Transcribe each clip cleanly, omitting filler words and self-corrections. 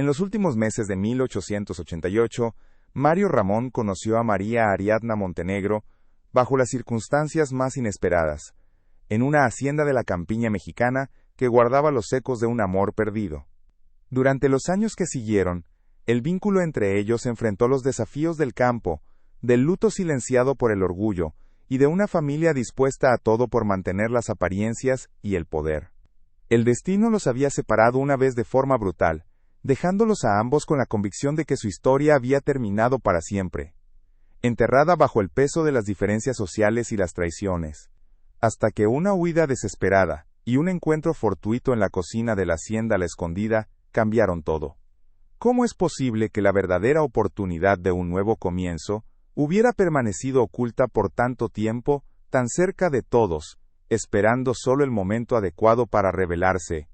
En los últimos meses de 1888, Mario Ramón conoció a María Ariadna Montenegro bajo las circunstancias más inesperadas, en una hacienda de la campiña mexicana que guardaba los ecos de un amor perdido. Durante los años que siguieron, el vínculo entre ellos enfrentó los desafíos del campo, del luto silenciado por el orgullo, y de una familia dispuesta a todo por mantener las apariencias y el poder. El destino los había separado una vez de forma brutal, dejándolos a ambos con la convicción de que su historia había terminado para siempre, enterrada bajo el peso de las diferencias sociales y las traiciones, hasta que una huida desesperada y un encuentro fortuito en la cocina de la hacienda La Escondida cambiaron todo. ¿Cómo es posible que la verdadera oportunidad de un nuevo comienzo hubiera permanecido oculta por tanto tiempo, tan cerca de todos, esperando solo el momento adecuado para revelarse?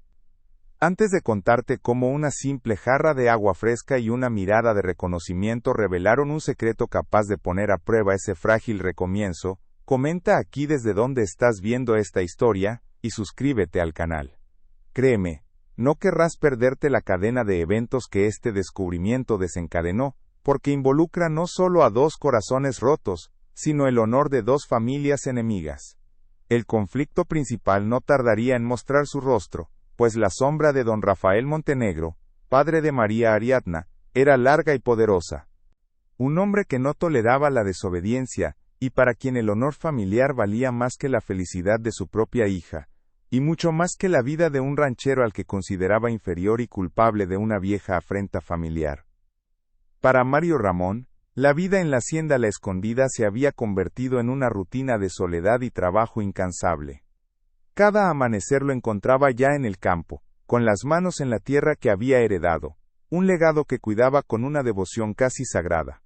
Antes de contarte cómo una simple jarra de agua fresca y una mirada de reconocimiento revelaron un secreto capaz de poner a prueba ese frágil recomienzo, comenta aquí desde dónde estás viendo esta historia, y suscríbete al canal. Créeme, no querrás perderte la cadena de eventos que este descubrimiento desencadenó, porque involucra no solo a dos corazones rotos, sino el honor de dos familias enemigas. El conflicto principal no tardaría en mostrar su rostro, pues la sombra de don Rafael Montenegro, padre de María Ariadna, era larga y poderosa. Un hombre que no toleraba la desobediencia, y para quien el honor familiar valía más que la felicidad de su propia hija, y mucho más que la vida de un ranchero al que consideraba inferior y culpable de una vieja afrenta familiar. Para Mario Ramón, la vida en la hacienda La Escondida se había convertido en una rutina de soledad y trabajo incansable. Cada amanecer lo encontraba ya en el campo, con las manos en la tierra que había heredado, un legado que cuidaba con una devoción casi sagrada.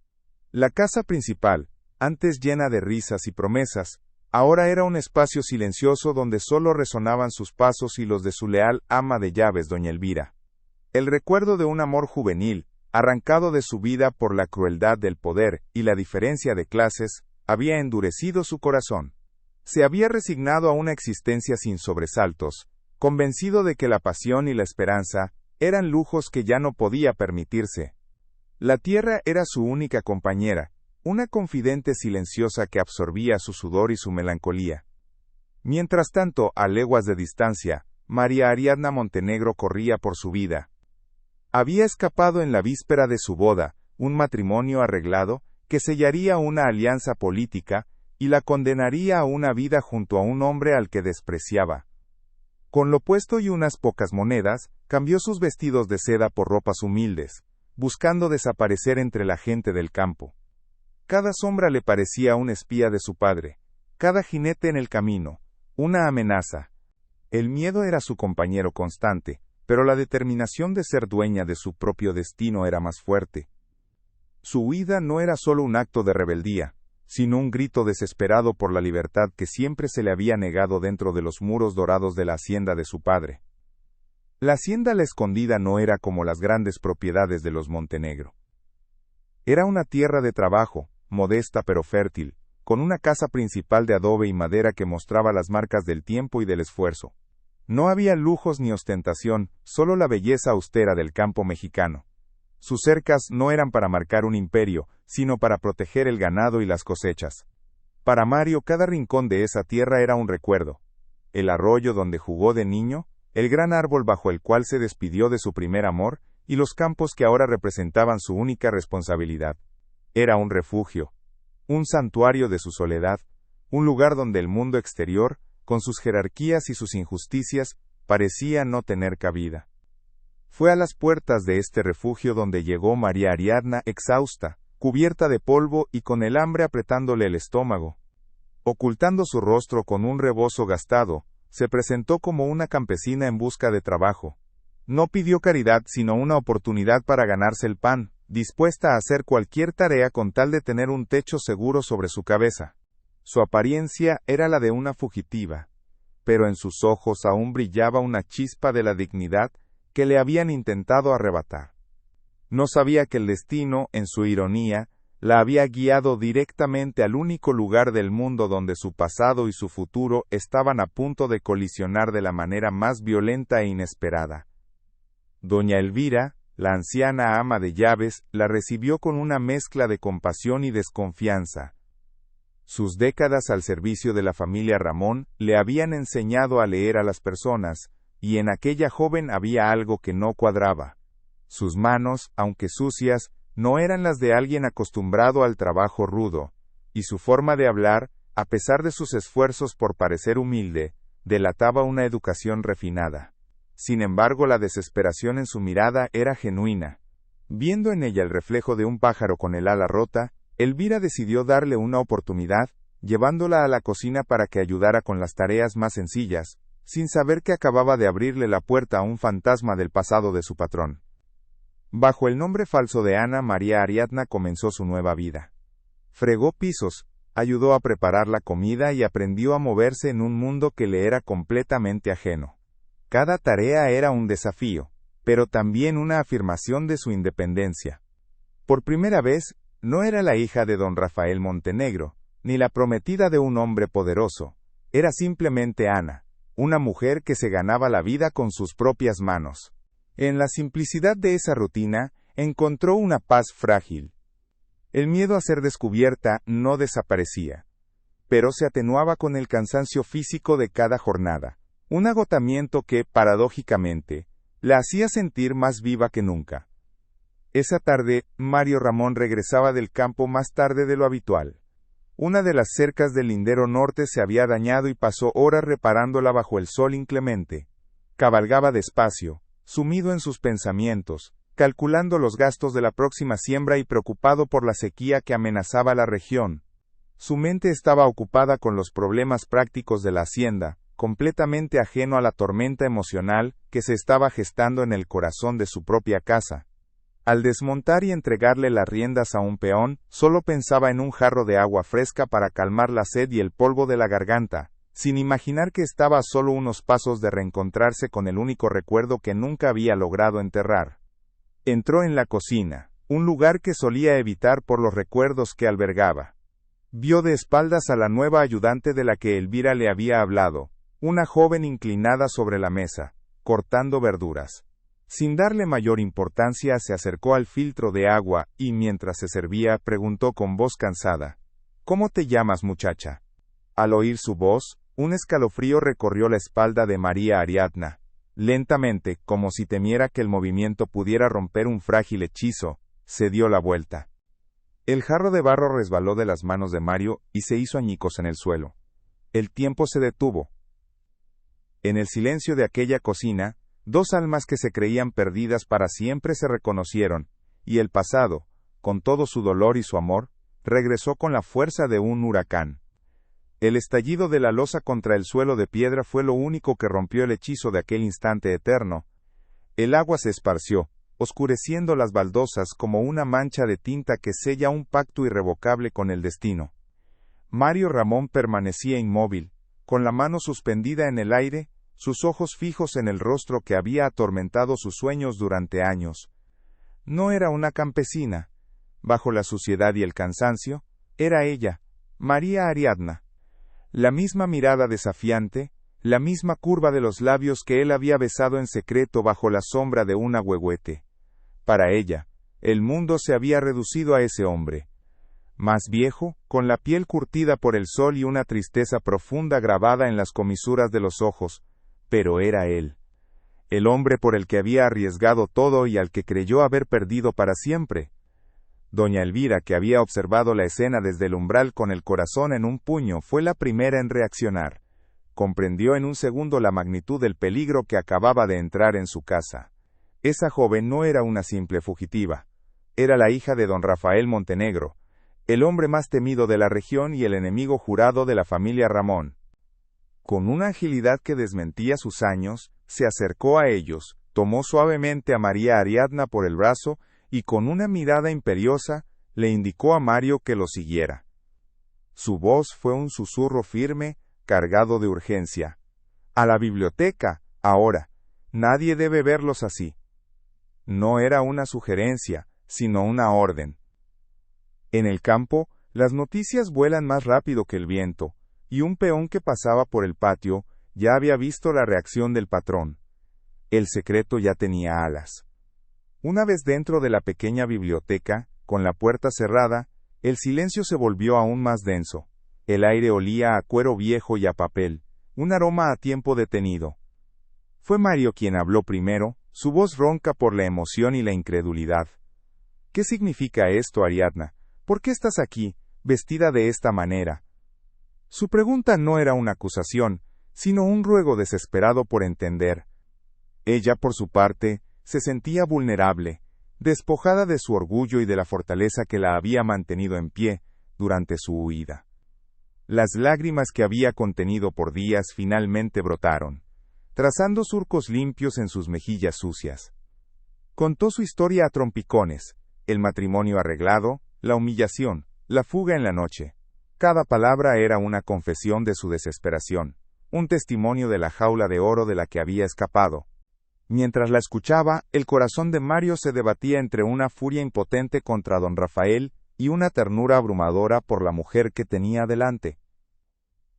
La casa principal, antes llena de risas y promesas, ahora era un espacio silencioso donde solo resonaban sus pasos y los de su leal ama de llaves, doña Elvira. El recuerdo de un amor juvenil, arrancado de su vida por la crueldad del poder y la diferencia de clases, había endurecido su corazón. Se había resignado a una existencia sin sobresaltos, convencido de que la pasión y la esperanza eran lujos que ya no podía permitirse. La tierra era su única compañera, una confidente silenciosa que absorbía su sudor y su melancolía. Mientras tanto, a leguas de distancia, María Ariadna Montenegro corría por su vida. Había escapado en la víspera de su boda, un matrimonio arreglado, que sellaría una alianza política, y la condenaría a una vida junto a un hombre al que despreciaba. Con lo puesto y unas pocas monedas, cambió sus vestidos de seda por ropas humildes, buscando desaparecer entre la gente del campo. Cada sombra le parecía un espía de su padre, cada jinete en el camino, una amenaza. El miedo era su compañero constante, pero la determinación de ser dueña de su propio destino era más fuerte. Su huida no era solo un acto de rebeldía, sino un grito desesperado por la libertad que siempre se le había negado dentro de los muros dorados de la hacienda de su padre. La hacienda La Escondida no era como las grandes propiedades de los Montenegro. Era una tierra de trabajo, modesta pero fértil, con una casa principal de adobe y madera que mostraba las marcas del tiempo y del esfuerzo. No había lujos ni ostentación, solo la belleza austera del campo mexicano. Sus cercas no eran para marcar un imperio, sino para proteger el ganado y las cosechas. Para Mario cada rincón de esa tierra era un recuerdo. El arroyo donde jugó de niño, el gran árbol bajo el cual se despidió de su primer amor, y los campos que ahora representaban su única responsabilidad. Era un refugio, un santuario de su soledad, un lugar donde el mundo exterior, con sus jerarquías y sus injusticias, parecía no tener cabida. Fue a las puertas de este refugio donde llegó María Ariadna exhausta, cubierta de polvo y con el hambre apretándole el estómago. Ocultando su rostro con un rebozo gastado, se presentó como una campesina en busca de trabajo. No pidió caridad sino una oportunidad para ganarse el pan, dispuesta a hacer cualquier tarea con tal de tener un techo seguro sobre su cabeza. Su apariencia era la de una fugitiva, pero en sus ojos aún brillaba una chispa de la dignidad que le habían intentado arrebatar. No sabía que el destino, en su ironía, la había guiado directamente al único lugar del mundo donde su pasado y su futuro estaban a punto de colisionar de la manera más violenta e inesperada. Doña Elvira, La anciana ama de llaves la recibió con una mezcla de compasión y desconfianza. Sus décadas al servicio de la familia Ramón le habían enseñado a leer a las personas, y en aquella joven había algo que no cuadraba. Sus manos, aunque sucias, no eran las de alguien acostumbrado al trabajo rudo, y su forma de hablar, a pesar de sus esfuerzos por parecer humilde, delataba una educación refinada. Sin embargo, la desesperación en su mirada era genuina. Viendo en ella el reflejo de un pájaro con el ala rota, Elvira decidió darle una oportunidad, llevándola a la cocina para que ayudara con las tareas más sencillas, sin saber que acababa de abrirle la puerta a un fantasma del pasado de su patrón. Bajo el nombre falso de Ana María Ariadna comenzó su nueva vida. Fregó pisos, ayudó a preparar la comida y aprendió a moverse en un mundo que le era completamente ajeno. Cada tarea era un desafío, pero también una afirmación de su independencia. Por primera vez, no era la hija de don Rafael Montenegro, ni la prometida de un hombre poderoso, era simplemente Ana, una mujer que se ganaba la vida con sus propias manos. En la simplicidad de esa rutina, encontró una paz frágil. El miedo a ser descubierta no desaparecía, pero se atenuaba con el cansancio físico de cada jornada, un agotamiento que, paradójicamente, la hacía sentir más viva que nunca. Esa tarde, Mario Ramón regresaba del campo más tarde de lo habitual. Una de las cercas del lindero norte se había dañado y pasó horas reparándola bajo el sol inclemente. Cabalgaba despacio, sumido en sus pensamientos, calculando los gastos de la próxima siembra y preocupado por la sequía que amenazaba la región. Su mente estaba ocupada con los problemas prácticos de la hacienda, completamente ajeno a la tormenta emocional que se estaba gestando en el corazón de su propia casa. Al desmontar y entregarle las riendas a un peón, solo pensaba en un jarro de agua fresca para calmar la sed y el polvo de la garganta, sin imaginar que estaba a solo unos pasos de reencontrarse con el único recuerdo que nunca había logrado enterrar. Entró en la cocina, un lugar que solía evitar por los recuerdos que albergaba. Vio de espaldas a la nueva ayudante de la que Elvira le había hablado, una joven inclinada sobre la mesa, cortando verduras. Sin darle mayor importancia, se acercó al filtro de agua y, mientras se servía, preguntó con voz cansada: «¿Cómo te llamas, muchacha?». Al oír su voz, un escalofrío recorrió la espalda de María Ariadna. Lentamente, como si temiera que el movimiento pudiera romper un frágil hechizo, se dio la vuelta. El jarro de barro resbaló de las manos de Mario y se hizo añicos en el suelo. El tiempo se detuvo. En el silencio de aquella cocina, dos almas que se creían perdidas para siempre se reconocieron, y el pasado, con todo su dolor y su amor, regresó con la fuerza de un huracán. El estallido de la losa contra el suelo de piedra fue lo único que rompió el hechizo de aquel instante eterno. El agua se esparció, oscureciendo las baldosas como una mancha de tinta que sella un pacto irrevocable con el destino. Mario Ramón permanecía inmóvil, con la mano suspendida en el aire, sus ojos fijos en el rostro que había atormentado sus sueños durante años. No era una campesina. Bajo la suciedad y el cansancio, era ella, María Ariadna. La misma mirada desafiante, la misma curva de los labios que él había besado en secreto bajo la sombra de un ahuehuete. Para ella, el mundo se había reducido a ese hombre. Más viejo, con la piel curtida por el sol y una tristeza profunda grabada en las comisuras de los ojos, pero era él. El hombre por el que había arriesgado todo y al que creyó haber perdido para siempre. Doña Elvira, que había observado la escena desde el umbral con el corazón en un puño, fue la primera en reaccionar. Comprendió en un segundo la magnitud del peligro que acababa de entrar en su casa. Esa joven no era una simple fugitiva. Era la hija de don Rafael Montenegro, el hombre más temido de la región y el enemigo jurado de la familia Ramón. Con una agilidad que desmentía sus años, se acercó a ellos, tomó suavemente a María Ariadna por el brazo y con una mirada imperiosa, le indicó a Mario que lo siguiera. Su voz fue un susurro firme, cargado de urgencia. «A la biblioteca, ahora. Nadie debe verlos así». No era una sugerencia, sino una orden. En el campo, las noticias vuelan más rápido que el viento, y un peón que pasaba por el patio ya había visto la reacción del patrón. El secreto ya tenía alas. Una vez dentro de la pequeña biblioteca, con la puerta cerrada, el silencio se volvió aún más denso. El aire olía a cuero viejo y a papel, un aroma a tiempo detenido. Fue Mario quien habló primero, su voz ronca por la emoción y la incredulidad. ¿Qué significa esto, Ariadna? ¿Por qué estás aquí, vestida de esta manera? Su pregunta no era una acusación, sino un ruego desesperado por entender. Ella, por su parte, se sentía vulnerable, despojada de su orgullo y de la fortaleza que la había mantenido en pie durante su huida. Las lágrimas que había contenido por días finalmente brotaron, trazando surcos limpios en sus mejillas sucias. Contó su historia a trompicones, el matrimonio arreglado, la humillación, la fuga en la noche. Cada palabra era una confesión de su desesperación, un testimonio de la jaula de oro de la que había escapado. Mientras la escuchaba, el corazón de Mario se debatía entre una furia impotente contra don Rafael y una ternura abrumadora por la mujer que tenía delante.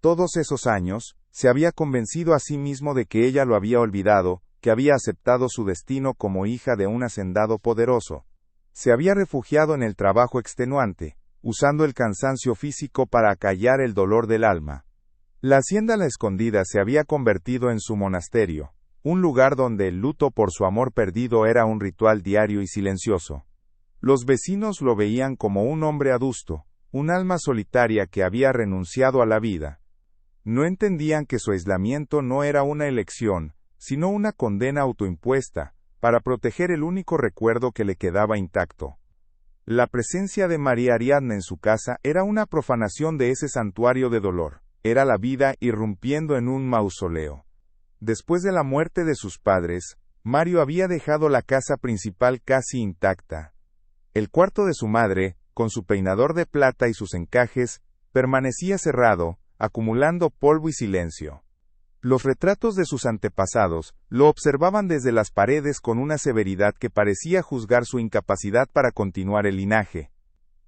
Todos esos años, se había convencido a sí mismo de que ella lo había olvidado, que había aceptado su destino como hija de un hacendado poderoso. Se había refugiado en el trabajo extenuante, usando el cansancio físico para acallar el dolor del alma. La hacienda La Escondida se había convertido en su monasterio, un lugar donde el luto por su amor perdido era un ritual diario y silencioso. Los vecinos lo veían como un hombre adusto, un alma solitaria que había renunciado a la vida. No entendían que su aislamiento no era una elección, sino una condena autoimpuesta, para proteger el único recuerdo que le quedaba intacto. La presencia de María Ariadna en su casa era una profanación de ese santuario de dolor, era la vida irrumpiendo en un mausoleo. Después de la muerte de sus padres, Mario había dejado la casa principal casi intacta. El cuarto de su madre, con su peinador de plata y sus encajes, permanecía cerrado, acumulando polvo y silencio. Los retratos de sus antepasados lo observaban desde las paredes con una severidad que parecía juzgar su incapacidad para continuar el linaje.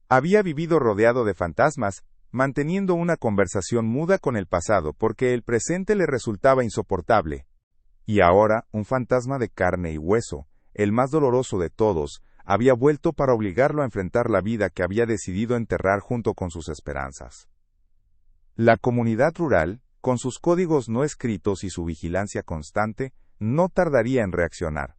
Había vivido rodeado de fantasmas, manteniendo una conversación muda con el pasado porque el presente le resultaba insoportable. Y ahora, un fantasma de carne y hueso, el más doloroso de todos, había vuelto para obligarlo a enfrentar la vida que había decidido enterrar junto con sus esperanzas. La comunidad rural, con sus códigos no escritos y su vigilancia constante, no tardaría en reaccionar.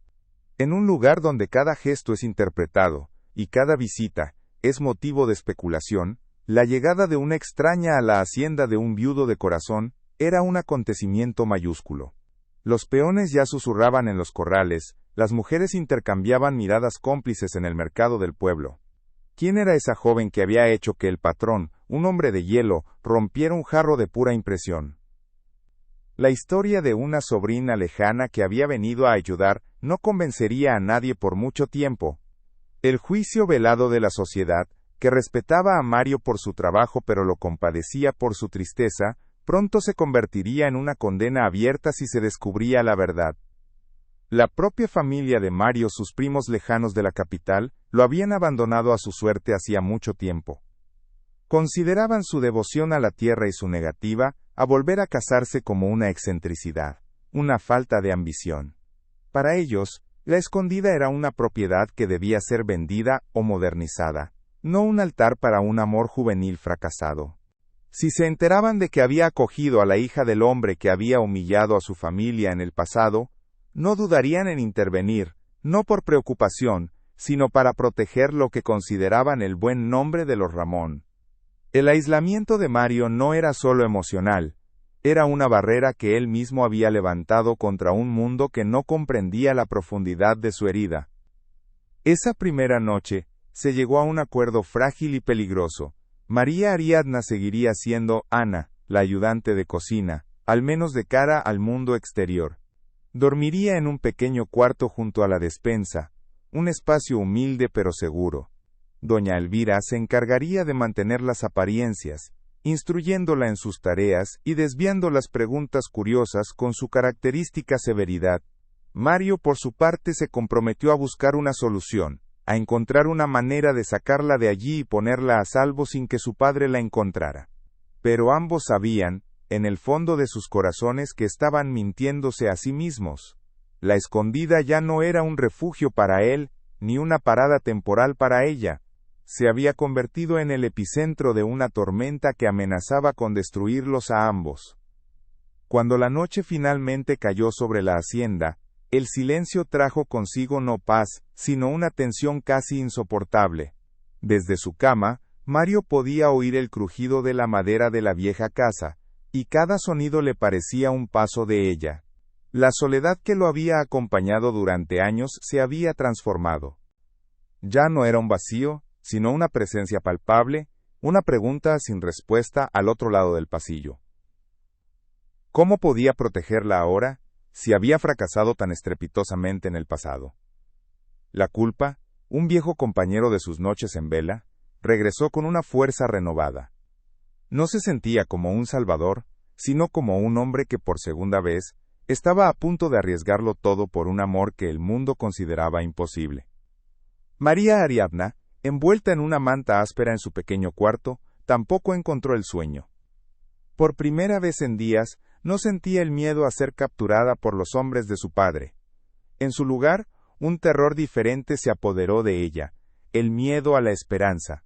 En un lugar donde cada gesto es interpretado, y cada visita es motivo de especulación, la llegada de una extraña a la hacienda de un viudo de corazón era un acontecimiento mayúsculo. Los peones ya susurraban en los corrales, las mujeres intercambiaban miradas cómplices en el mercado del pueblo. ¿Quién era esa joven que había hecho que el patrón, un hombre de hielo, rompiera un jarro de pura impresión? La historia de una sobrina lejana que había venido a ayudar no convencería a nadie por mucho tiempo. El juicio velado de la sociedad, que respetaba a Mario por su trabajo pero lo compadecía por su tristeza, pronto se convertiría en una condena abierta si se descubría la verdad. La propia familia de Mario, sus primos lejanos de la capital, lo habían abandonado a su suerte hacía mucho tiempo. Consideraban su devoción a la tierra y su negativa a volver a casarse como una excentricidad, una falta de ambición. Para ellos, La Escondida era una propiedad que debía ser vendida o modernizada, no un altar para un amor juvenil fracasado. Si se enteraban de que había acogido a la hija del hombre que había humillado a su familia en el pasado, no dudarían en intervenir, no por preocupación, sino para proteger lo que consideraban el buen nombre de los Ramón. El aislamiento de Mario no era solo emocional, era una barrera que él mismo había levantado contra un mundo que no comprendía la profundidad de su herida. Esa primera noche, se llegó a un acuerdo frágil y peligroso. María Ariadna seguiría siendo Ana, la ayudante de cocina, al menos de cara al mundo exterior. Dormiría en un pequeño cuarto junto a la despensa, un espacio humilde pero seguro. Doña Elvira se encargaría de mantener las apariencias, instruyéndola en sus tareas y desviando las preguntas curiosas con su característica severidad. Mario, por su parte, se comprometió a buscar una solución, a encontrar una manera de sacarla de allí y ponerla a salvo sin que su padre la encontrara. Pero ambos sabían, en el fondo de sus corazones, que estaban mintiéndose a sí mismos. La Escondida ya no era un refugio para él, ni una parada temporal para ella. Se había convertido en el epicentro de una tormenta que amenazaba con destruirlos a ambos. Cuando la noche finalmente cayó sobre la hacienda, el silencio trajo consigo no paz, sino una tensión casi insoportable. Desde su cama, Mario podía oír el crujido de la madera de la vieja casa, y cada sonido le parecía un paso de ella. La soledad que lo había acompañado durante años se había transformado. Ya no era un vacío, sino una presencia palpable, una pregunta sin respuesta al otro lado del pasillo. ¿Cómo podía protegerla ahora, si había fracasado tan estrepitosamente en el pasado? La culpa, un viejo compañero de sus noches en vela, regresó con una fuerza renovada. No se sentía como un salvador, sino como un hombre que por segunda vez estaba a punto de arriesgarlo todo por un amor que el mundo consideraba imposible. María Ariadna, envuelta en una manta áspera en su pequeño cuarto, tampoco encontró el sueño. Por primera vez en días, no sentía el miedo a ser capturada por los hombres de su padre. En su lugar, un terror diferente se apoderó de ella, el miedo a la esperanza.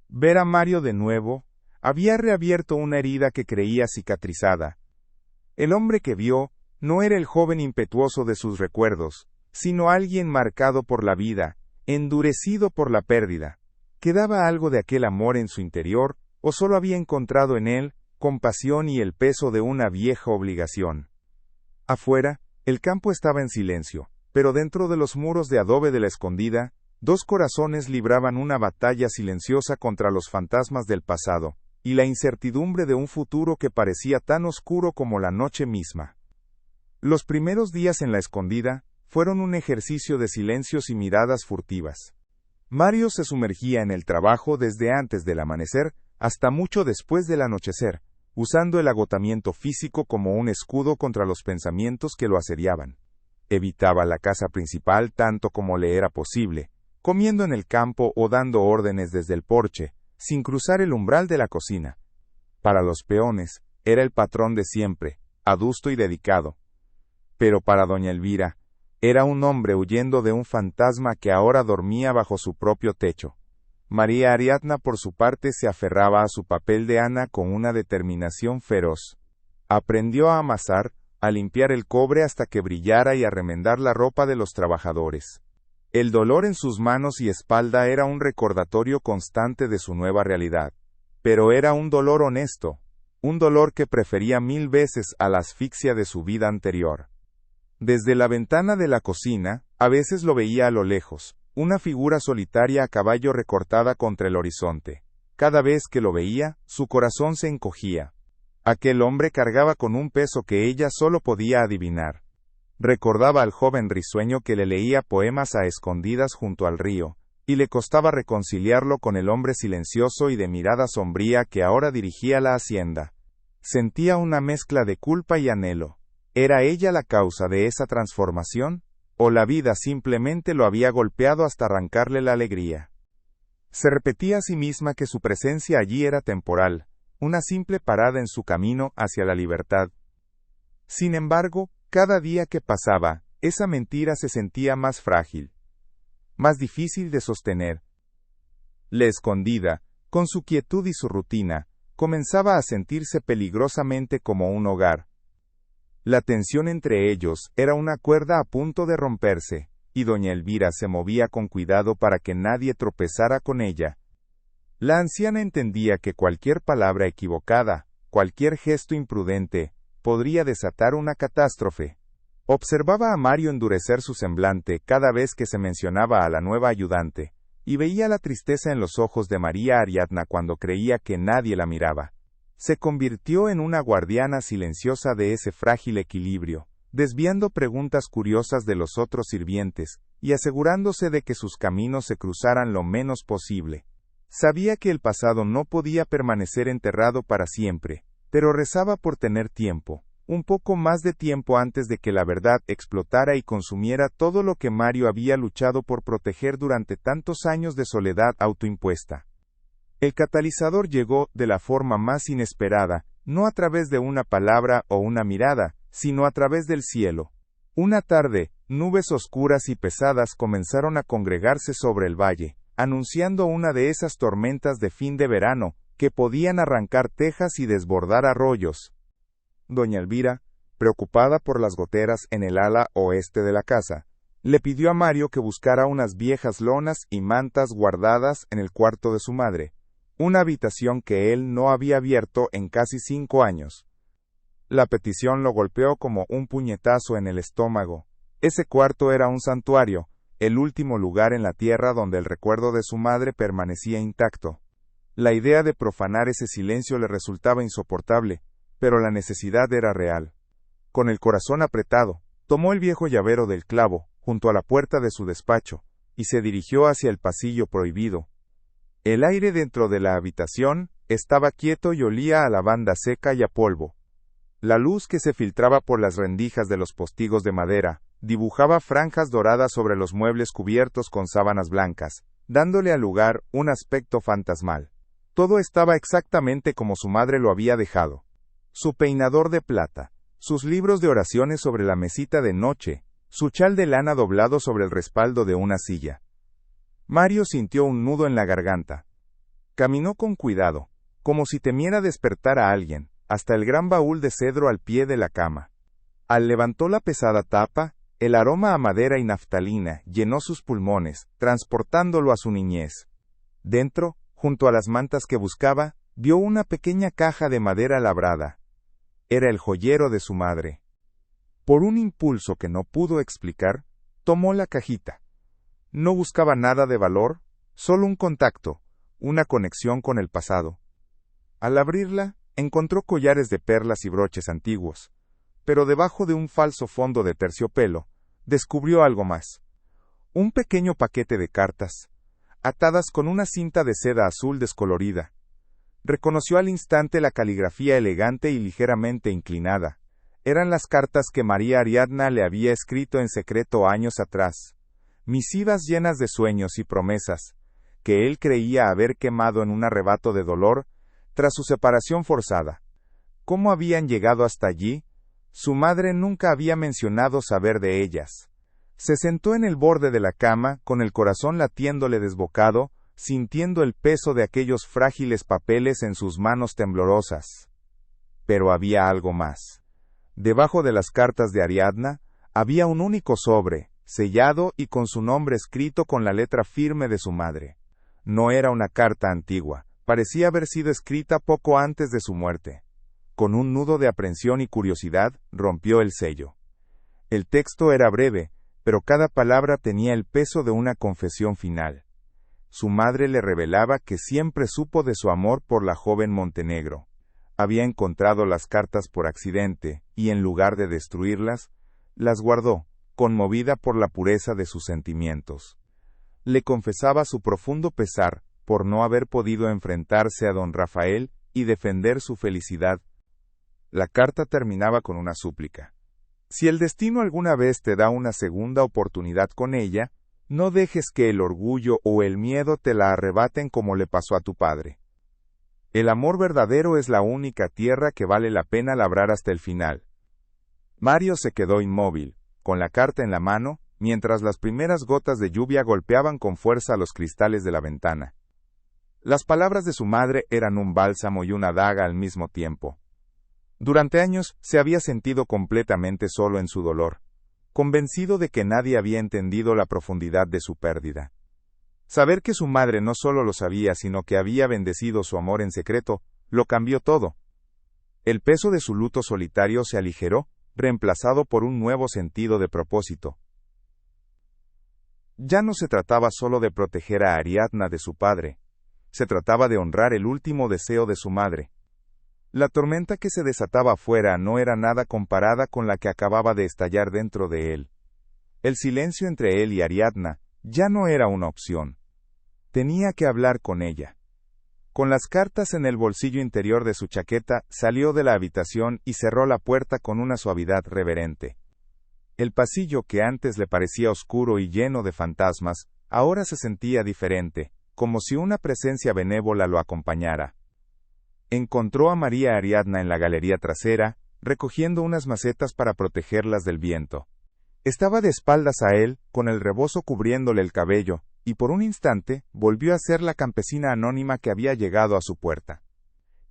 Ver a Mario de nuevo había reabierto una herida que creía cicatrizada. El hombre que vio no era el joven impetuoso de sus recuerdos, sino alguien marcado por la vida, endurecido por la pérdida. ¿Quedaba algo de aquel amor en su interior, o solo había encontrado en él compasión y el peso de una vieja obligación? Afuera, el campo estaba en silencio, pero dentro de los muros de adobe de la escondida, dos corazones libraban una batalla silenciosa contra los fantasmas del pasado, y la incertidumbre de un futuro que parecía tan oscuro como la noche misma. Los primeros días en la escondida fueron un ejercicio de silencios y miradas furtivas. Mario se sumergía en el trabajo desde antes del amanecer hasta mucho después del anochecer, usando el agotamiento físico como un escudo contra los pensamientos que lo asediaban. Evitaba la casa principal tanto como le era posible, comiendo en el campo o dando órdenes desde el porche, sin cruzar el umbral de la cocina. Para los peones, era el patrón de siempre, adusto y dedicado. Pero para doña Elvira, era un hombre huyendo de un fantasma que ahora dormía bajo su propio techo. María Ariadna, por su parte, se aferraba a su papel de Ana con una determinación feroz. Aprendió a amasar, a limpiar el cobre hasta que brillara y a remendar la ropa de los trabajadores. El dolor en sus manos y espalda era un recordatorio constante de su nueva realidad. Pero era un dolor honesto, un dolor que prefería 1000 veces a la asfixia de su vida anterior. Desde la ventana de la cocina, a veces lo veía a lo lejos, una figura solitaria a caballo recortada contra el horizonte. Cada vez que lo veía, su corazón se encogía. Aquel hombre cargaba con un peso que ella solo podía adivinar. Recordaba al joven risueño que le leía poemas a escondidas junto al río, y le costaba reconciliarlo con el hombre silencioso y de mirada sombría que ahora dirigía la hacienda. Sentía una mezcla de culpa y anhelo. ¿Era ella la causa de esa transformación? ¿O la vida simplemente lo había golpeado hasta arrancarle la alegría? Se repetía a sí misma que su presencia allí era temporal, una simple parada en su camino hacia la libertad. Sin embargo, cada día que pasaba, esa mentira se sentía más frágil, más difícil de sostener. La escondida, con su quietud y su rutina, comenzaba a sentirse peligrosamente como un hogar. La tensión entre ellos era una cuerda a punto de romperse, y doña Elvira se movía con cuidado para que nadie tropezara con ella. La anciana entendía que cualquier palabra equivocada, cualquier gesto imprudente, podría desatar una catástrofe. Observaba a Mario endurecer su semblante cada vez que se mencionaba a la nueva ayudante, y veía la tristeza en los ojos de María Ariadna cuando creía que nadie la miraba. Se convirtió en una guardiana silenciosa de ese frágil equilibrio, desviando preguntas curiosas de los otros sirvientes, y asegurándose de que sus caminos se cruzaran lo menos posible. Sabía que el pasado no podía permanecer enterrado para siempre, pero rezaba por tener tiempo, un poco más de tiempo antes de que la verdad explotara y consumiera todo lo que Mario había luchado por proteger durante tantos años de soledad autoimpuesta. El catalizador llegó de la forma más inesperada, no a través de una palabra o una mirada, sino a través del cielo. Una tarde, Nubes oscuras y pesadas comenzaron a congregarse sobre el valle, anunciando una de esas tormentas de fin de verano, que podían arrancar tejas y desbordar arroyos. Doña Elvira, preocupada por las goteras en el ala oeste de la casa, le pidió a Mario que buscara unas viejas lonas y mantas guardadas en el cuarto de su madre, una habitación que él no había abierto en casi 5 años. La petición lo golpeó como un puñetazo en el estómago. Ese cuarto era un santuario, el último lugar en la tierra donde el recuerdo de su madre permanecía intacto. La idea de profanar ese silencio le resultaba insoportable, pero la necesidad era real. Con el corazón apretado, tomó el viejo llavero del clavo, junto a la puerta de su despacho, y se dirigió hacia el pasillo prohibido. El aire dentro de la habitación estaba quieto y olía a lavanda seca y a polvo. La luz que se filtraba por las rendijas de los postigos de madera dibujaba franjas doradas sobre los muebles cubiertos con sábanas blancas, dándole al lugar un aspecto fantasmal. Todo estaba exactamente como su madre lo había dejado. Su peinador de plata, sus libros de oraciones sobre la mesita de noche, su chal de lana doblado sobre el respaldo de una silla. Mario sintió un nudo en la garganta. Caminó con cuidado, como si temiera despertar a alguien, hasta el gran baúl de cedro al pie de la cama. Levantó la pesada tapa, el aroma a madera y naftalina llenó sus pulmones, transportándolo a su niñez. Dentro, junto a las mantas que buscaba, vio una pequeña caja de madera labrada. Era el joyero de su madre. Por un impulso que no pudo explicar, tomó la cajita. No buscaba nada de valor, solo un contacto, una conexión con el pasado. Al abrirla, encontró collares de perlas y broches antiguos, pero debajo de un falso fondo de terciopelo, descubrió algo más. Un pequeño paquete de cartas, atadas con una cinta de seda azul descolorida. Reconoció al instante la caligrafía elegante y ligeramente inclinada. Eran las cartas que María Ariadna le había escrito en secreto años atrás, misivas llenas de sueños y promesas, que él creía haber quemado en un arrebato de dolor, tras su separación forzada. ¿Cómo habían llegado hasta allí? Su madre nunca había mencionado saber de ellas. Se sentó en el borde de la cama, con el corazón latiéndole desbocado, sintiendo el peso de aquellos frágiles papeles en sus manos temblorosas. Pero había algo más. Debajo de las cartas de Ariadna, había un único sobre, sellado y con su nombre escrito con la letra firme de su madre. No era una carta antigua, parecía haber sido escrita poco antes de su muerte. Con un nudo de aprensión y curiosidad, rompió el sello. El texto era breve, pero cada palabra tenía el peso de una confesión final. Su madre le revelaba que siempre supo de su amor por la joven Montenegro. Había encontrado las cartas por accidente, y en lugar de destruirlas, las guardó, conmovida por la pureza de sus sentimientos. Le confesaba su profundo pesar por no haber podido enfrentarse a don Rafael y defender su felicidad. La carta terminaba con una súplica. Si el destino alguna vez te da una segunda oportunidad con ella, no dejes que el orgullo o el miedo te la arrebaten como le pasó a tu padre. El amor verdadero es la única tierra que vale la pena labrar hasta el final. Mario se quedó inmóvil, con la carta en la mano, mientras las primeras gotas de lluvia golpeaban con fuerza los cristales de la ventana. Las palabras de su madre eran un bálsamo y una daga al mismo tiempo. Durante años se había sentido completamente solo en su dolor, convencido de que nadie había entendido la profundidad de su pérdida. Saber que su madre no solo lo sabía, sino que había bendecido su amor en secreto, lo cambió todo. El peso de su luto solitario se aligeró, reemplazado por un nuevo sentido de propósito. Ya no se trataba solo de proteger a Ariadna de su padre, se trataba de honrar el último deseo de su madre. La tormenta que se desataba afuera no era nada comparada con la que acababa de estallar dentro de él. El silencio entre él y Ariadna ya no era una opción. Tenía que hablar con ella. Con las cartas en el bolsillo interior de su chaqueta, salió de la habitación y cerró la puerta con una suavidad reverente. El pasillo que antes le parecía oscuro y lleno de fantasmas, ahora se sentía diferente, como si una presencia benévola lo acompañara. Encontró a María Ariadna en la galería trasera, recogiendo unas macetas para protegerlas del viento. Estaba de espaldas a él, con el rebozo cubriéndole el cabello, y por un instante volvió a ser la campesina anónima que había llegado a su puerta.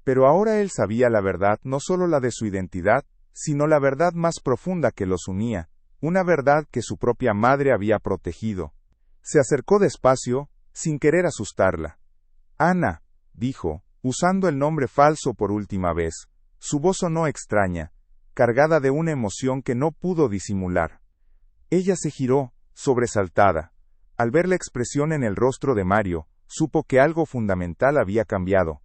Pero ahora él sabía la verdad, no solo la de su identidad, sino la verdad más profunda que los unía, una verdad que su propia madre había protegido. Se acercó despacio, sin querer asustarla. «Ana», dijo, usando el nombre falso por última vez. Su voz sonó extraña, cargada de una emoción que no pudo disimular. Ella se giró, sobresaltada. Al ver la expresión en el rostro de Mario, supo que algo fundamental había cambiado.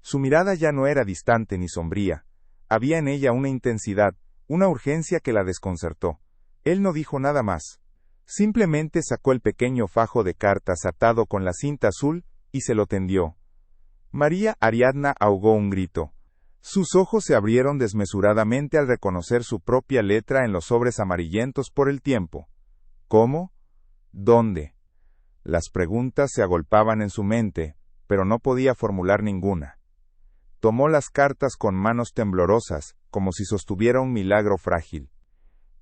Su mirada ya no era distante ni sombría. Había en ella una intensidad, una urgencia que la desconcertó. Él no dijo nada más. Simplemente sacó el pequeño fajo de cartas atado con la cinta azul, y se lo tendió. María Ariadna ahogó un grito. Sus ojos se abrieron desmesuradamente al reconocer su propia letra en los sobres amarillentos por el tiempo. ¿Cómo? ¿Dónde? Las preguntas se agolpaban en su mente, pero no podía formular ninguna. Tomó las cartas con manos temblorosas, como si sostuviera un milagro frágil.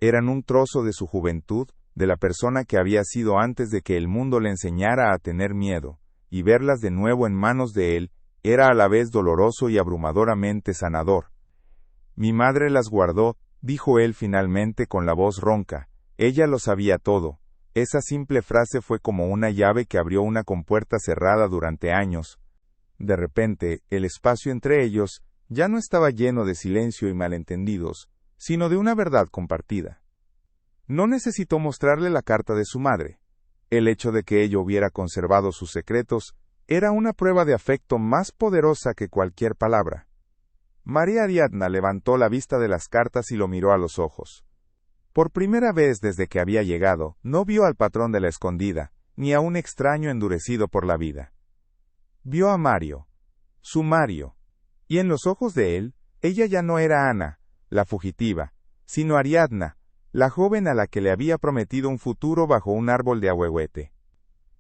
Eran un trozo de su juventud, de la persona que había sido antes de que el mundo le enseñara a tener miedo, y verlas de nuevo en manos de él, era a la vez doloroso y abrumadoramente sanador. Mi madre las guardó, dijo él finalmente con la voz ronca. Ella lo sabía todo. Esa simple frase fue como una llave que abrió una compuerta cerrada durante años. De repente, el espacio entre ellos ya no estaba lleno de silencio y malentendidos, sino de una verdad compartida. No necesitó mostrarle la carta de su madre. El hecho de que ella hubiera conservado sus secretos era una prueba de afecto más poderosa que cualquier palabra. María Ariadna levantó la vista de las cartas y lo miró a los ojos. Por primera vez desde que había llegado, no vio al patrón de la escondida, ni a un extraño endurecido por la vida. Vio a Mario, su Mario, y en los ojos de él, ella ya no era Ana, la fugitiva, sino Ariadna, la joven a la que le había prometido un futuro bajo un árbol de ahuehuete.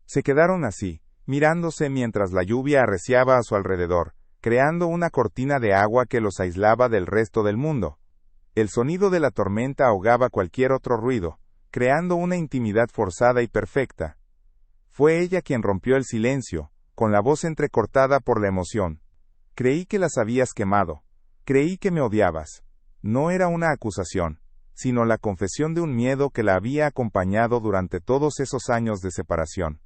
Se quedaron así, mirándose mientras la lluvia arreciaba a su alrededor, creando una cortina de agua que los aislaba del resto del mundo. El sonido de la tormenta ahogaba cualquier otro ruido, creando una intimidad forzada y perfecta. Fue ella quien rompió el silencio, con la voz entrecortada por la emoción. Creí que las habías quemado. Creí que me odiabas. No era una acusación, sino la confesión de un miedo que la había acompañado durante todos esos años de separación.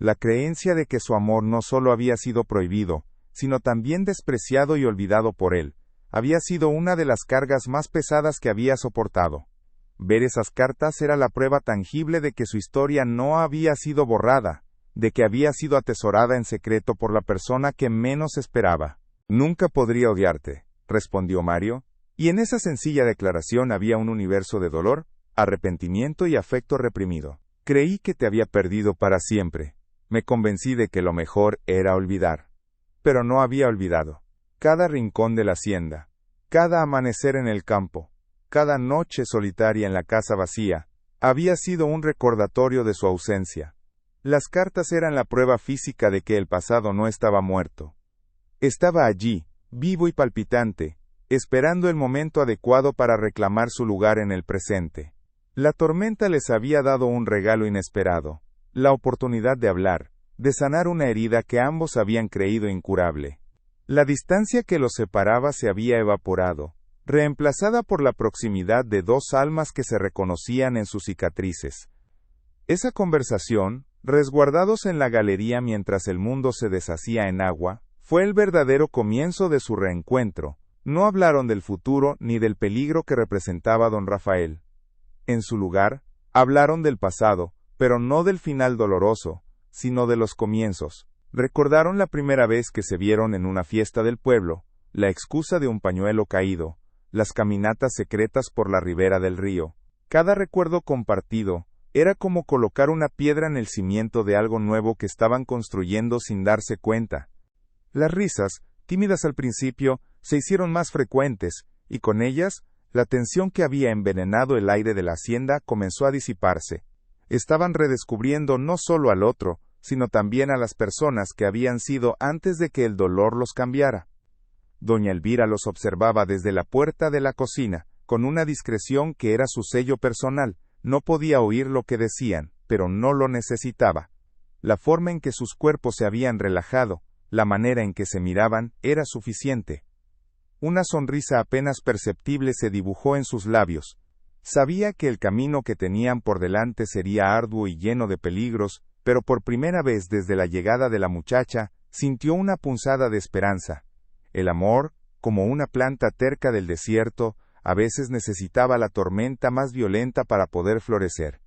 La creencia de que su amor no solo había sido prohibido, sino también despreciado y olvidado por él, había sido una de las cargas más pesadas que había soportado. Ver esas cartas era la prueba tangible de que su historia no había sido borrada, de que había sido atesorada en secreto por la persona que menos esperaba. «Nunca podría odiarte», respondió Mario, y en esa sencilla declaración había un universo de dolor, arrepentimiento y afecto reprimido. «Creí que te había perdido para siempre. Me convencí de que lo mejor era olvidar. Pero no había olvidado. Cada rincón de la hacienda, cada amanecer en el campo, cada noche solitaria en la casa vacía, había sido un recordatorio de su ausencia. Las cartas eran la prueba física de que el pasado no estaba muerto. Estaba allí, vivo y palpitante, esperando el momento adecuado para reclamar su lugar en el presente. La tormenta les había dado un regalo inesperado, la oportunidad de hablar, de sanar una herida que ambos habían creído incurable. La distancia que los separaba se había evaporado, reemplazada por la proximidad de dos almas que se reconocían en sus cicatrices. Esa conversación, resguardados en la galería mientras el mundo se deshacía en agua, fue el verdadero comienzo de su reencuentro. No hablaron del futuro ni del peligro que representaba don Rafael. En su lugar, hablaron del pasado, pero no del final doloroso, sino de los comienzos. Recordaron la primera vez que se vieron en una fiesta del pueblo, la excusa de un pañuelo caído, las caminatas secretas por la ribera del río. Cada recuerdo compartido era como colocar una piedra en el cimiento de algo nuevo que estaban construyendo sin darse cuenta. Las risas, tímidas al principio, se hicieron más frecuentes, y con ellas, la tensión que había envenenado el aire de la hacienda comenzó a disiparse. Estaban redescubriendo no solo al otro, sino también a las personas que habían sido antes de que el dolor los cambiara. Doña Elvira los observaba desde la puerta de la cocina, con una discreción que era su sello personal, No podía oír lo que decían, pero no lo necesitaba. La forma en que sus cuerpos se habían relajado, la manera en que se miraban, era suficiente. Una sonrisa apenas perceptible se dibujó en sus labios. Sabía que el camino que tenían por delante sería arduo y lleno de peligros, pero por primera vez desde la llegada de la muchacha, sintió una punzada de esperanza. El amor, como una planta terca del desierto, a veces necesitaba la tormenta más violenta para poder florecer.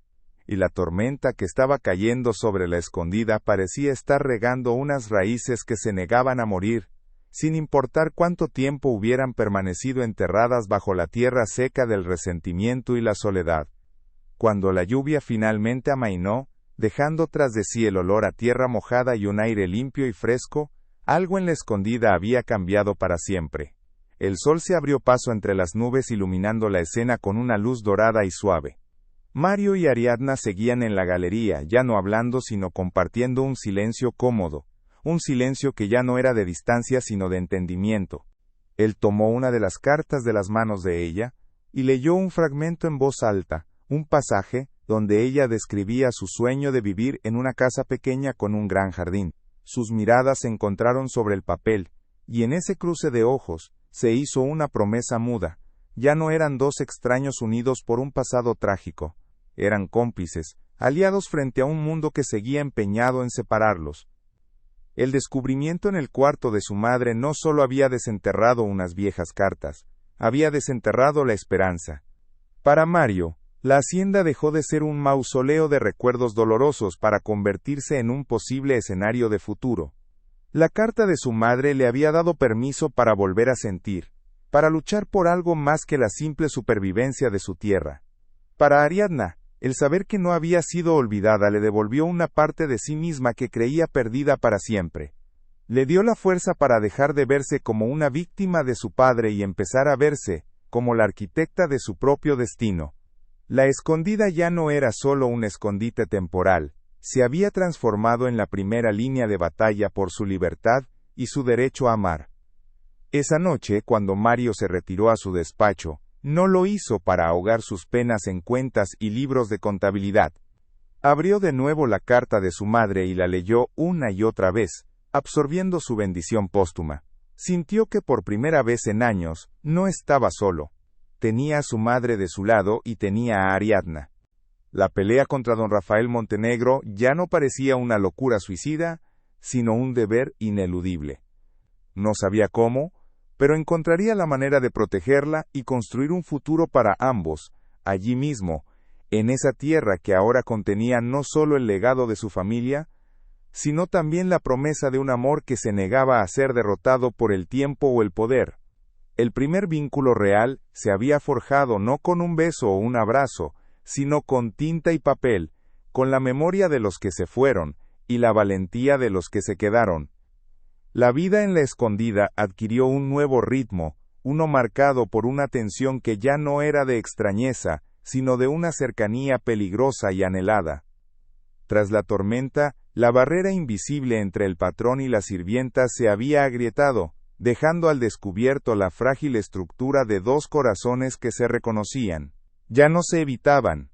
Y la tormenta que estaba cayendo sobre la escondida parecía estar regando unas raíces que se negaban a morir, sin importar cuánto tiempo hubieran permanecido enterradas bajo la tierra seca del resentimiento y la soledad. Cuando la lluvia finalmente amainó, dejando tras de sí el olor a tierra mojada y un aire limpio y fresco, algo en la escondida había cambiado para siempre. El sol se abrió paso entre las nubes iluminando la escena con una luz dorada y suave. Mario y Ariadna seguían en la galería, ya no hablando sino compartiendo un silencio cómodo, un silencio que ya no era de distancia sino de entendimiento. Él tomó una de las cartas de las manos de ella, y leyó un fragmento en voz alta, un pasaje, donde ella describía su sueño de vivir en una casa pequeña con un gran jardín. Sus miradas se encontraron sobre el papel, y en ese cruce de ojos, se hizo una promesa muda. Ya no eran dos extraños unidos por un pasado trágico. Eran cómplices, aliados frente a un mundo que seguía empeñado en separarlos. El descubrimiento en el cuarto de su madre no solo había desenterrado unas viejas cartas, había desenterrado la esperanza. Para Mario, la hacienda dejó de ser un mausoleo de recuerdos dolorosos para convertirse en un posible escenario de futuro. La carta de su madre le había dado permiso para volver a sentir, para luchar por algo más que la simple supervivencia de su tierra. Para Ariadna, el saber que no había sido olvidada le devolvió una parte de sí misma que creía perdida para siempre. Le dio la fuerza para dejar de verse como una víctima de su padre y empezar a verse como la arquitecta de su propio destino. La escondida ya no era solo un escondite temporal, se había transformado en la primera línea de batalla por su libertad y su derecho a amar. Esa noche, cuando Mario se retiró a su despacho, no lo hizo para ahogar sus penas en cuentas y libros de contabilidad. Abrió de nuevo la carta de su madre y la leyó una y otra vez, absorbiendo su bendición póstuma. Sintió que por primera vez en años, no estaba solo. Tenía a su madre de su lado y tenía a Ariadna. La pelea contra don Rafael Montenegro ya no parecía una locura suicida, sino un deber ineludible. No sabía cómo, pero encontraría la manera de protegerla y construir un futuro para ambos, allí mismo, en esa tierra que ahora contenía no solo el legado de su familia, sino también la promesa de un amor que se negaba a ser derrotado por el tiempo o el poder. El primer vínculo real se había forjado no con un beso o un abrazo, sino con tinta y papel, con la memoria de los que se fueron, y la valentía de los que se quedaron. La vida en la escondida adquirió un nuevo ritmo, uno marcado por una tensión que ya no era de extrañeza, sino de una cercanía peligrosa y anhelada. Tras la tormenta, la barrera invisible entre el patrón y la sirvienta se había agrietado, dejando al descubierto la frágil estructura de dos corazones que se reconocían. Ya no se evitaban.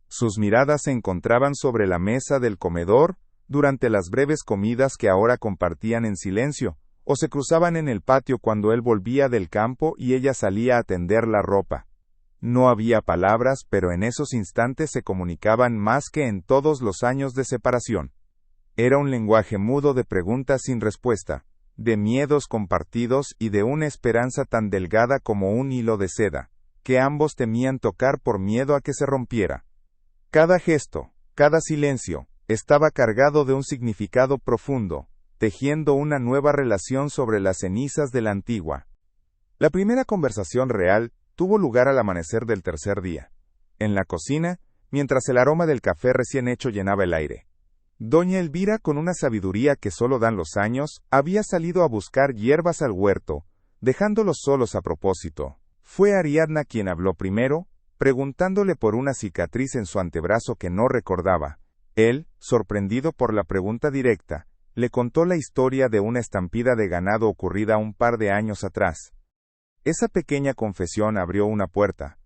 Sus miradas se encontraban sobre la mesa del comedor, durante las breves comidas que ahora compartían en silencio, o se cruzaban en el patio cuando él volvía del campo y ella salía a tender la ropa. No había palabras, pero en esos instantes se comunicaban más que en todos los años de separación. Era un lenguaje mudo de preguntas sin respuesta, de miedos compartidos y de una esperanza tan delgada como un hilo de seda, que ambos temían tocar por miedo a que se rompiera. Cada gesto, cada silencio, estaba cargado de un significado profundo, tejiendo una nueva relación sobre las cenizas de la antigua. La primera conversación real tuvo lugar al amanecer del tercer día, en la cocina, mientras el aroma del café recién hecho llenaba el aire. Doña Elvira, con una sabiduría que solo dan los años, había salido a buscar hierbas al huerto, dejándolos solos a propósito. Fue Ariadna quien habló primero, preguntándole por una cicatriz en su antebrazo que no recordaba. Él, sorprendido por la pregunta directa, le contó la historia de una estampida de ganado ocurrida un par de años atrás. Esa pequeña confesión abrió una puerta.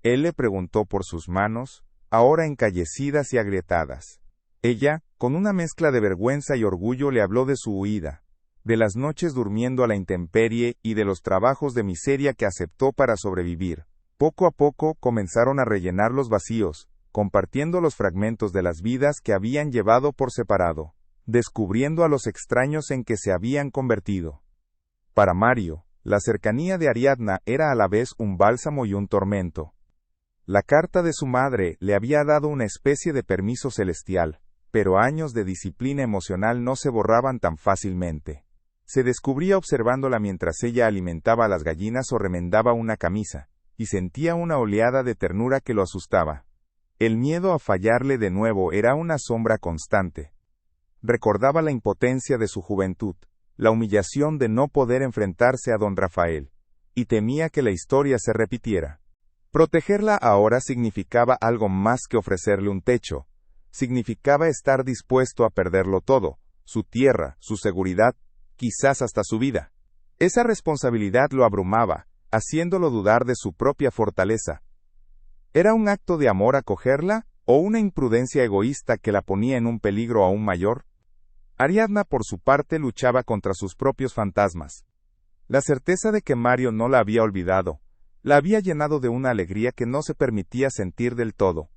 Él le preguntó por sus manos, ahora encallecidas y agrietadas. Ella, con una mezcla de vergüenza y orgullo, le habló de su huida, de las noches durmiendo a la intemperie y de los trabajos de miseria que aceptó para sobrevivir. Poco a poco comenzaron a rellenar los vacíos, compartiendo los fragmentos de las vidas que habían llevado por separado, descubriendo a los extraños en que se habían convertido. Para Mario, la cercanía de Ariadna era a la vez un bálsamo y un tormento. La carta de su madre le había dado una especie de permiso celestial, pero años de disciplina emocional no se borraban tan fácilmente. Se descubría observándola mientras ella alimentaba a las gallinas o remendaba una camisa, y sentía una oleada de ternura que lo asustaba. El miedo a fallarle de nuevo era una sombra constante. Recordaba la impotencia de su juventud, la humillación de no poder enfrentarse a don Rafael, y temía que la historia se repitiera. Protegerla ahora significaba algo más que ofrecerle un techo. Significaba estar dispuesto a perderlo todo, su tierra, su seguridad, quizás hasta su vida. Esa responsabilidad lo abrumaba, haciéndolo dudar de su propia fortaleza. ¿Era un acto de amor acogerla, o una imprudencia egoísta que la ponía en un peligro aún mayor? Ariadna, por su parte, luchaba contra sus propios fantasmas. La certeza de que Mario no la había olvidado, la había llenado de una alegría que no se permitía sentir del todo.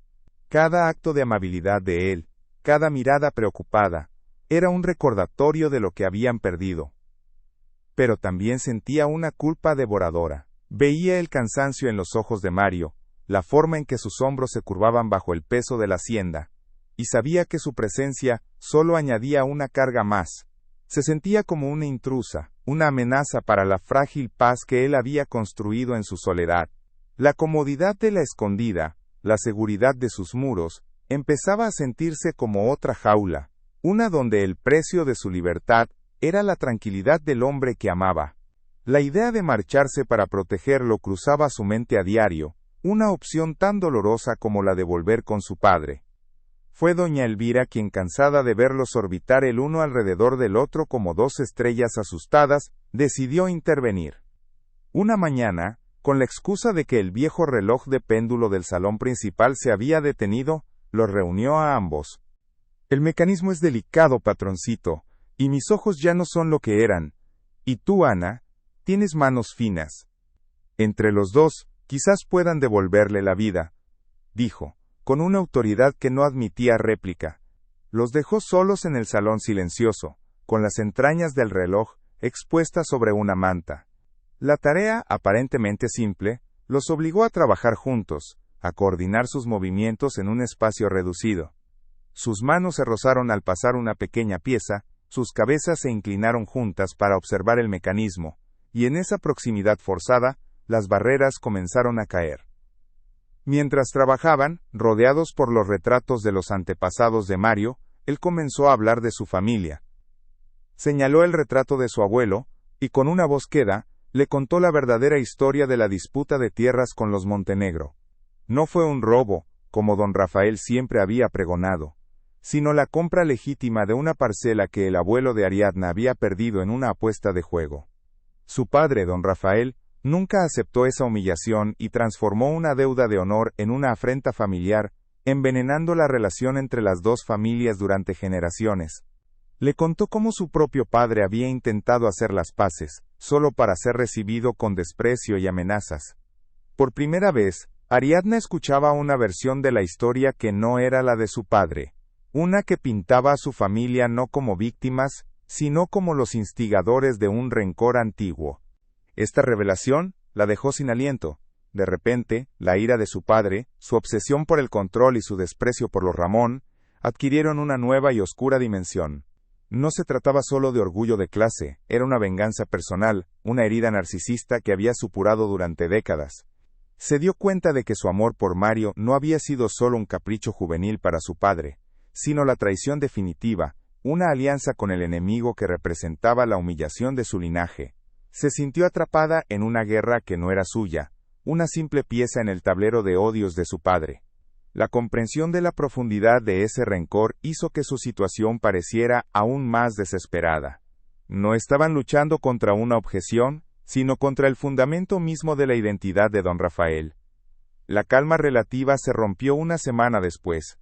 Cada acto de amabilidad de él, cada mirada preocupada, era un recordatorio de lo que habían perdido. Pero también sentía una culpa devoradora. Veía el cansancio en los ojos de Mario, la forma en que sus hombros se curvaban bajo el peso de la hacienda, y sabía que su presencia solo añadía una carga más. Se sentía como una intrusa, una amenaza para la frágil paz que él había construido en su soledad. La comodidad de la escondida, la seguridad de sus muros, empezaba a sentirse como otra jaula, una donde el precio de su libertad era la tranquilidad del hombre que amaba. La idea de marcharse para protegerlo cruzaba su mente a diario, una opción tan dolorosa como la de volver con su padre. Fue doña Elvira quien, cansada de verlos orbitar el uno alrededor del otro como dos estrellas asustadas, decidió intervenir. Una mañana, con la excusa de que el viejo reloj de péndulo del salón principal se había detenido, los reunió a ambos. El mecanismo es delicado, patroncito, y mis ojos ya no son lo que eran. Y tú, Ana, tienes manos finas. Entre los dos, quizás puedan devolverle la vida, dijo, con una autoridad que no admitía réplica. Los dejó solos en el salón silencioso, con las entrañas del reloj expuestas sobre una manta. La tarea, aparentemente simple, los obligó a trabajar juntos, a coordinar sus movimientos en un espacio reducido. Sus manos se rozaron al pasar una pequeña pieza, sus cabezas se inclinaron juntas para observar el mecanismo, y en esa proximidad forzada, las barreras comenzaron a caer. Mientras trabajaban, rodeados por los retratos de los antepasados de Mario, él comenzó a hablar de su familia. Señaló el retrato de su abuelo, y con una voz queda, le contó la verdadera historia de la disputa de tierras con los Montenegro. No fue un robo, como don Rafael siempre había pregonado, sino la compra legítima de una parcela que el abuelo de Ariadna había perdido en una apuesta de juego. Su padre, don Rafael, nunca aceptó esa humillación y transformó una deuda de honor en una afrenta familiar, envenenando la relación entre las dos familias durante generaciones. Le contó cómo su propio padre había intentado hacer las paces, solo para ser recibido con desprecio y amenazas. Por primera vez, Ariadna escuchaba una versión de la historia que no era la de su padre, una que pintaba a su familia no como víctimas, sino como los instigadores de un rencor antiguo. Esta revelación la dejó sin aliento. De repente, la ira de su padre, su obsesión por el control y su desprecio por los Ramón, adquirieron una nueva y oscura dimensión. No se trataba solo de orgullo de clase, era una venganza personal, una herida narcisista que había supurado durante décadas. Se dio cuenta de que su amor por Mario no había sido solo un capricho juvenil para su padre, sino la traición definitiva, una alianza con el enemigo que representaba la humillación de su linaje. Se sintió atrapada en una guerra que no era suya, una simple pieza en el tablero de odios de su padre. La comprensión de la profundidad de ese rencor hizo que su situación pareciera aún más desesperada. No estaban luchando contra una objeción, sino contra el fundamento mismo de la identidad de don Rafael. La calma relativa se rompió una semana después.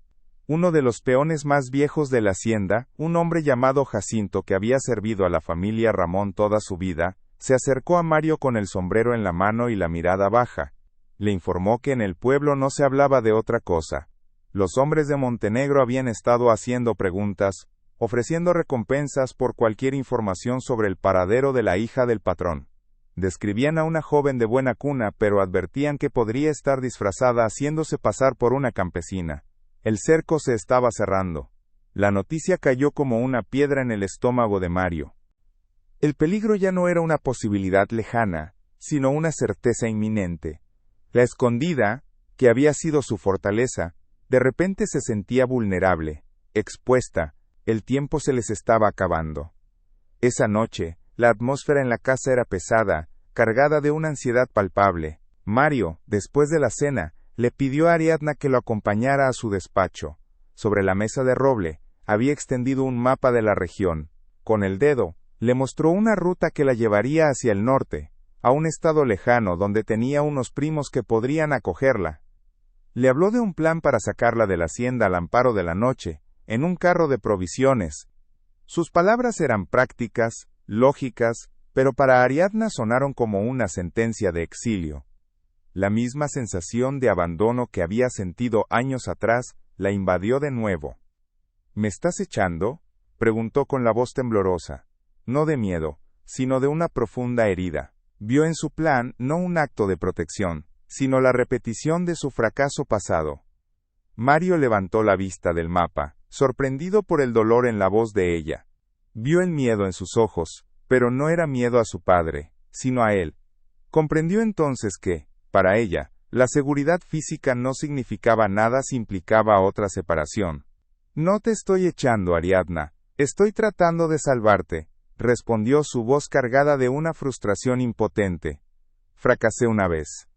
Uno de los peones más viejos de la hacienda, un hombre llamado Jacinto que había servido a la familia Ramón toda su vida, se acercó a Mario con el sombrero en la mano y la mirada baja. Le informó que en el pueblo no se hablaba de otra cosa. Los hombres de Montenegro habían estado haciendo preguntas, ofreciendo recompensas por cualquier información sobre el paradero de la hija del patrón. Describían a una joven de buena cuna, pero advertían que podría estar disfrazada haciéndose pasar por una campesina. El cerco se estaba cerrando. La noticia cayó como una piedra en el estómago de Mario. El peligro ya no era una posibilidad lejana, sino una certeza inminente. La escondida, que había sido su fortaleza, de repente se sentía vulnerable, expuesta, el tiempo se les estaba acabando. Esa noche, la atmósfera en la casa era pesada, cargada de una ansiedad palpable. Mario, después de la cena, le pidió a Ariadna que lo acompañara a su despacho. Sobre la mesa de roble, había extendido un mapa de la región. Con el dedo, le mostró una ruta que la llevaría hacia el norte, a un estado lejano donde tenía unos primos que podrían acogerla. Le habló de un plan para sacarla de la hacienda al amparo de la noche, en un carro de provisiones. Sus palabras eran prácticas, lógicas, pero para Ariadna sonaron como una sentencia de exilio. La misma sensación de abandono que había sentido años atrás la invadió de nuevo. ¿Me estás echando?, preguntó con la voz temblorosa. No de miedo, sino de una profunda herida. Vio en su plan no un acto de protección, sino la repetición de su fracaso pasado. Mario levantó la vista del mapa, sorprendido por el dolor en la voz de ella. Vio el miedo en sus ojos, pero no era miedo a su padre, sino a él. Comprendió entonces que, para ella, la seguridad física no significaba nada si implicaba otra separación. No te estoy echando, Ariadna, estoy tratando de salvarte, respondió su voz cargada de una frustración impotente. Fracasé una vez.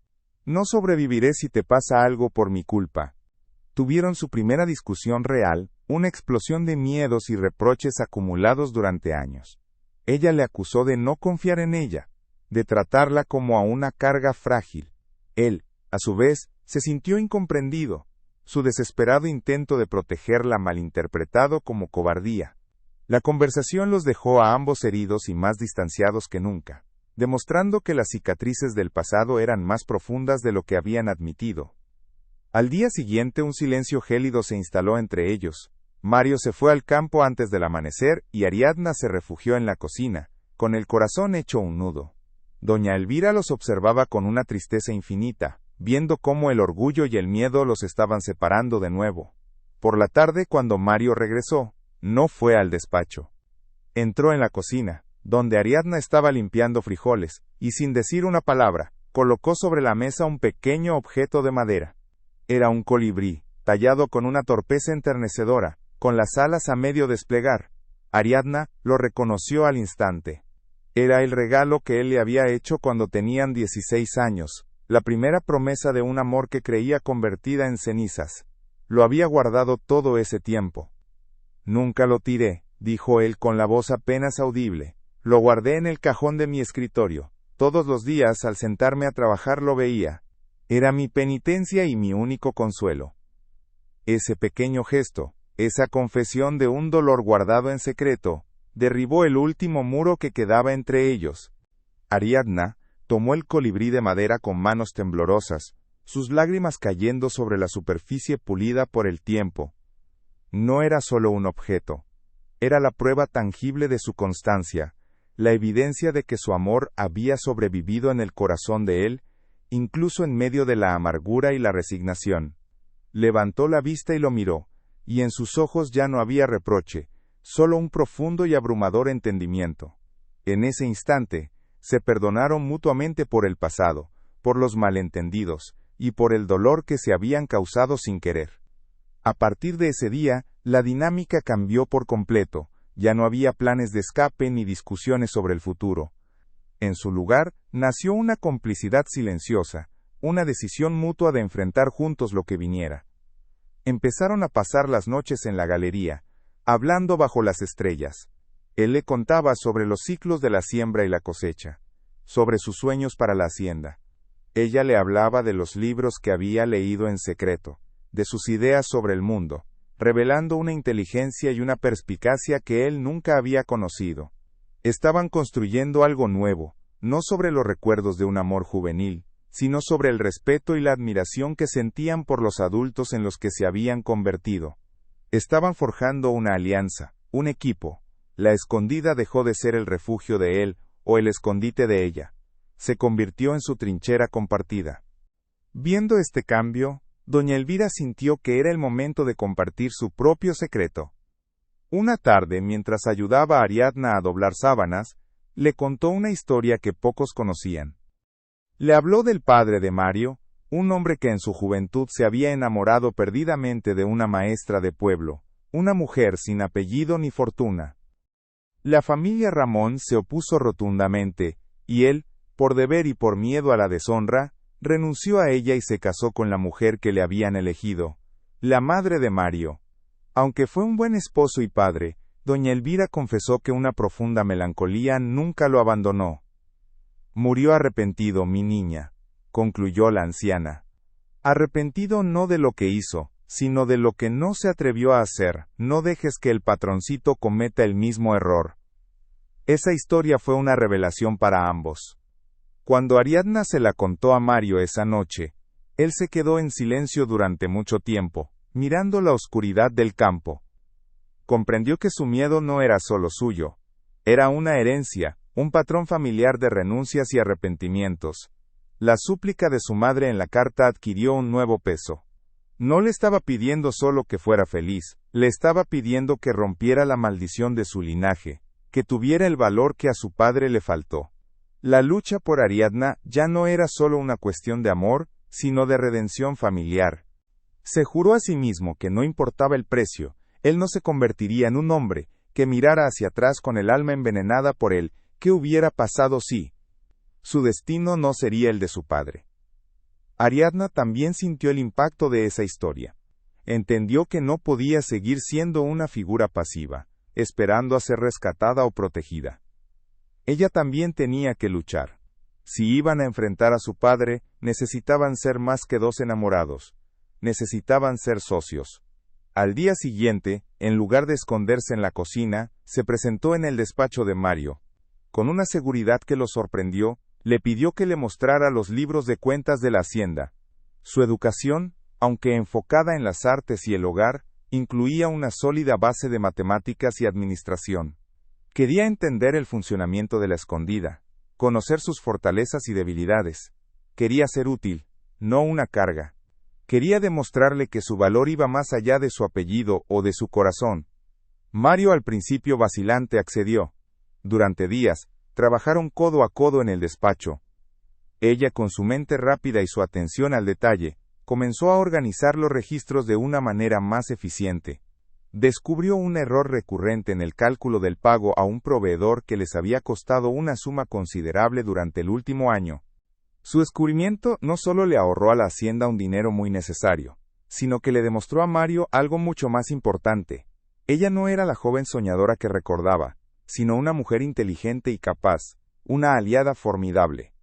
No sobreviviré si te pasa algo por mi culpa. Tuvieron su primera discusión real, una explosión de miedos y reproches acumulados durante años. Ella le acusó de no confiar en ella, de tratarla como a una carga frágil. Él, a su vez, se sintió incomprendido, su desesperado intento de protegerla malinterpretado como cobardía. La conversación los dejó a ambos heridos y más distanciados que nunca, demostrando que las cicatrices del pasado eran más profundas de lo que habían admitido. Al día siguiente un silencio gélido se instaló entre ellos. Mario se fue al campo antes del amanecer y Ariadna se refugió en la cocina, con el corazón hecho un nudo. Doña Elvira los observaba con una tristeza infinita, viendo cómo el orgullo y el miedo los estaban separando de nuevo. Por la tarde, cuando Mario regresó, no fue al despacho. Entró en la cocina, donde Ariadna estaba limpiando frijoles, y sin decir una palabra, colocó sobre la mesa un pequeño objeto de madera. Era un colibrí, tallado con una torpeza enternecedora, con las alas a medio desplegar. Ariadna lo reconoció al instante. Era el regalo que él le había hecho cuando tenían 16 años, la primera promesa de un amor que creía convertida en cenizas. Lo había guardado todo ese tiempo. Nunca lo tiré, dijo él con la voz apenas audible. Lo guardé en el cajón de mi escritorio. Todos los días al sentarme a trabajar lo veía. Era mi penitencia y mi único consuelo. Ese pequeño gesto, esa confesión de un dolor guardado en secreto, derribó el último muro que quedaba entre ellos. Ariadna tomó el colibrí de madera con manos temblorosas, sus lágrimas cayendo sobre la superficie pulida por el tiempo. No era solo un objeto, era la prueba tangible de su constancia, la evidencia de que su amor había sobrevivido en el corazón de él, incluso en medio de la amargura y la resignación. Levantó la vista y lo miró, y en sus ojos ya no había reproche, solo un profundo y abrumador entendimiento. En ese instante, se perdonaron mutuamente por el pasado, por los malentendidos, y por el dolor que se habían causado sin querer. A partir de ese día, la dinámica cambió por completo, ya no había planes de escape ni discusiones sobre el futuro. En su lugar, nació una complicidad silenciosa, una decisión mutua de enfrentar juntos lo que viniera. Empezaron a pasar las noches en la galería, hablando bajo las estrellas. Él le contaba sobre los ciclos de la siembra y la cosecha, sobre sus sueños para la hacienda. Ella le hablaba de los libros que había leído en secreto, de sus ideas sobre el mundo, revelando una inteligencia y una perspicacia que él nunca había conocido. Estaban construyendo algo nuevo, no sobre los recuerdos de un amor juvenil, sino sobre el respeto y la admiración que sentían por los adultos en los que se habían convertido. Estaban forjando una alianza, un equipo. La escondida dejó de ser el refugio de él, o el escondite de ella. Se convirtió en su trinchera compartida. Viendo este cambio, doña Elvira sintió que era el momento de compartir su propio secreto. Una tarde, mientras ayudaba a Ariadna a doblar sábanas, le contó una historia que pocos conocían. Le habló del padre de Mario, un hombre que en su juventud se había enamorado perdidamente de una maestra de pueblo, una mujer sin apellido ni fortuna. La familia Ramón se opuso rotundamente, y él, por deber y por miedo a la deshonra, renunció a ella y se casó con la mujer que le habían elegido, la madre de Mario. Aunque fue un buen esposo y padre, doña Elvira confesó que una profunda melancolía nunca lo abandonó. Murió arrepentido, mi niña, concluyó la anciana. Arrepentido no de lo que hizo, sino de lo que no se atrevió a hacer. No dejes que el patroncito cometa el mismo error. Esa historia fue una revelación para ambos. Cuando Ariadna se la contó a Mario esa noche, él se quedó en silencio durante mucho tiempo, mirando la oscuridad del campo. Comprendió que su miedo no era solo suyo, era una herencia, un patrón familiar de renuncias y arrepentimientos. La súplica de su madre en la carta adquirió un nuevo peso. No le estaba pidiendo solo que fuera feliz, le estaba pidiendo que rompiera la maldición de su linaje, que tuviera el valor que a su padre le faltó. La lucha por Ariadna ya no era solo una cuestión de amor, sino de redención familiar. Se juró a sí mismo que no importaba el precio, él no se convertiría en un hombre que mirara hacia atrás con el alma envenenada por él. ¿Qué hubiera pasado si? Su destino no sería el de su padre. Ariadna también sintió el impacto de esa historia. Entendió que no podía seguir siendo una figura pasiva, esperando a ser rescatada o protegida. Ella también tenía que luchar. Si iban a enfrentar a su padre, necesitaban ser más que dos enamorados. Necesitaban ser socios. Al día siguiente, en lugar de esconderse en la cocina, se presentó en el despacho de Mario. Con una seguridad que lo sorprendió, le pidió que le mostrara los libros de cuentas de la hacienda. Su educación, aunque enfocada en las artes y el hogar, incluía una sólida base de matemáticas y administración. Quería entender el funcionamiento de la escondida, conocer sus fortalezas y debilidades. Quería ser útil, no una carga. Quería demostrarle que su valor iba más allá de su apellido o de su corazón. Mario, al principio vacilante, accedió. Durante días, trabajaron codo a codo en el despacho. Ella, con su mente rápida y su atención al detalle, comenzó a organizar los registros de una manera más eficiente. Descubrió un error recurrente en el cálculo del pago a un proveedor que les había costado una suma considerable durante el último año. Su descubrimiento no solo le ahorró a la hacienda un dinero muy necesario, sino que le demostró a Mario algo mucho más importante. Ella no era la joven soñadora que recordaba, sino una mujer inteligente y capaz, una aliada formidable.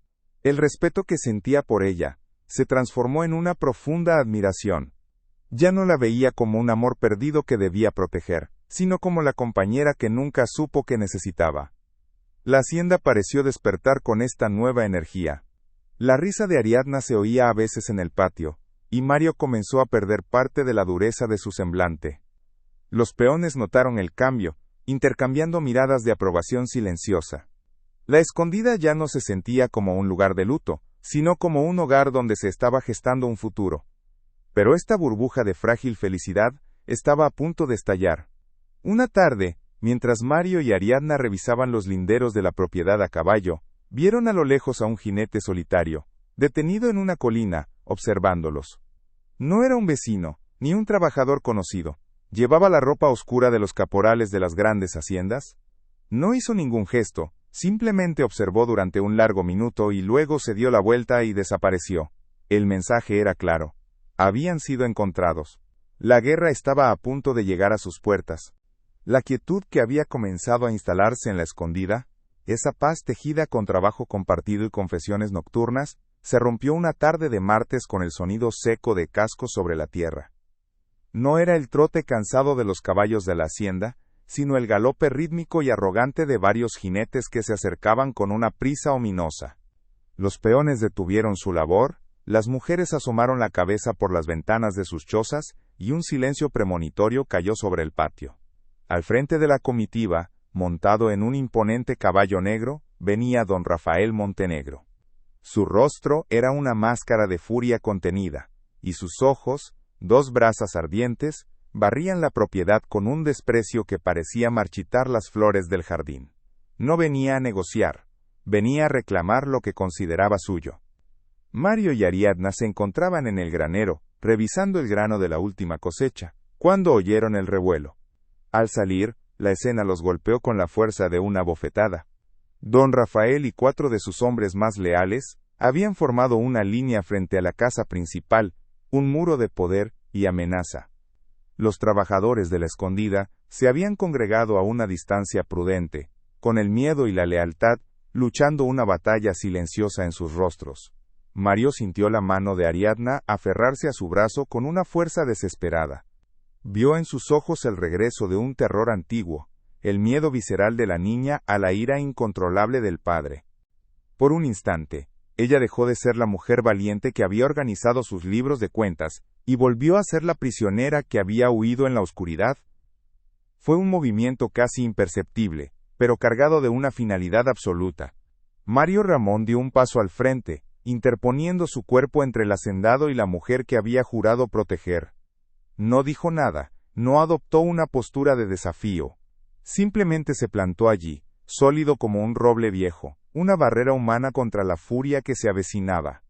El respeto que sentía por ella se transformó en una profunda admiración. Ya no la veía como un amor perdido que debía proteger, sino como la compañera que nunca supo que necesitaba. La hacienda pareció despertar con esta nueva energía. La risa de Ariadna se oía a veces en el patio, y Mario comenzó a perder parte de la dureza de su semblante. Los peones notaron el cambio, intercambiando miradas de aprobación silenciosa. La escondida ya no se sentía como un lugar de luto, sino como un hogar donde se estaba gestando un futuro. Pero esta burbuja de frágil felicidad estaba a punto de estallar. Una tarde, mientras Mario y Ariadna revisaban los linderos de la propiedad a caballo, vieron a lo lejos a un jinete solitario, detenido en una colina, observándolos. No era un vecino, ni un trabajador conocido. ¿Llevaba la ropa oscura de los caporales de las grandes haciendas? No hizo ningún gesto, simplemente observó durante un largo minuto y luego se dio la vuelta y desapareció. El mensaje era claro. Habían sido encontrados. La guerra estaba a punto de llegar a sus puertas. La quietud que había comenzado a instalarse en la escondida, esa paz tejida con trabajo compartido y confesiones nocturnas, se rompió una tarde de martes con el sonido seco de cascos sobre la tierra. No era el trote cansado de los caballos de la hacienda, sino el galope rítmico y arrogante de varios jinetes que se acercaban con una prisa ominosa. Los peones detuvieron su labor, las mujeres asomaron la cabeza por las ventanas de sus chozas, y un silencio premonitorio cayó sobre el patio. Al frente de la comitiva, montado en un imponente caballo negro, venía don Rafael Montenegro. Su rostro era una máscara de furia contenida, y sus ojos, dos brasas ardientes, barrían la propiedad con un desprecio que parecía marchitar las flores del jardín. No venía a negociar, venía a reclamar lo que consideraba suyo. Mario y Ariadna se encontraban en el granero, revisando el grano de la última cosecha, cuando oyeron el revuelo. Al salir, la escena los golpeó con la fuerza de una bofetada. Don Rafael y 4 de sus hombres más leales habían formado una línea frente a la casa principal, un muro de poder y amenaza. Los trabajadores de la escondida se habían congregado a una distancia prudente, con el miedo y la lealtad, luchando una batalla silenciosa en sus rostros. Mario sintió la mano de Ariadna aferrarse a su brazo con una fuerza desesperada. Vio en sus ojos el regreso de un terror antiguo, el miedo visceral de la niña a la ira incontrolable del padre. Por un instante, ella dejó de ser la mujer valiente que había organizado sus libros de cuentas, y volvió a ser la prisionera que había huido en la oscuridad. Fue un movimiento casi imperceptible, pero cargado de una finalidad absoluta. Mario Ramón dio un paso al frente, interponiendo su cuerpo entre el hacendado y la mujer que había jurado proteger. No dijo nada, no adoptó una postura de desafío. Simplemente se plantó allí, sólido como un roble viejo, una barrera humana contra la furia que se avecinaba.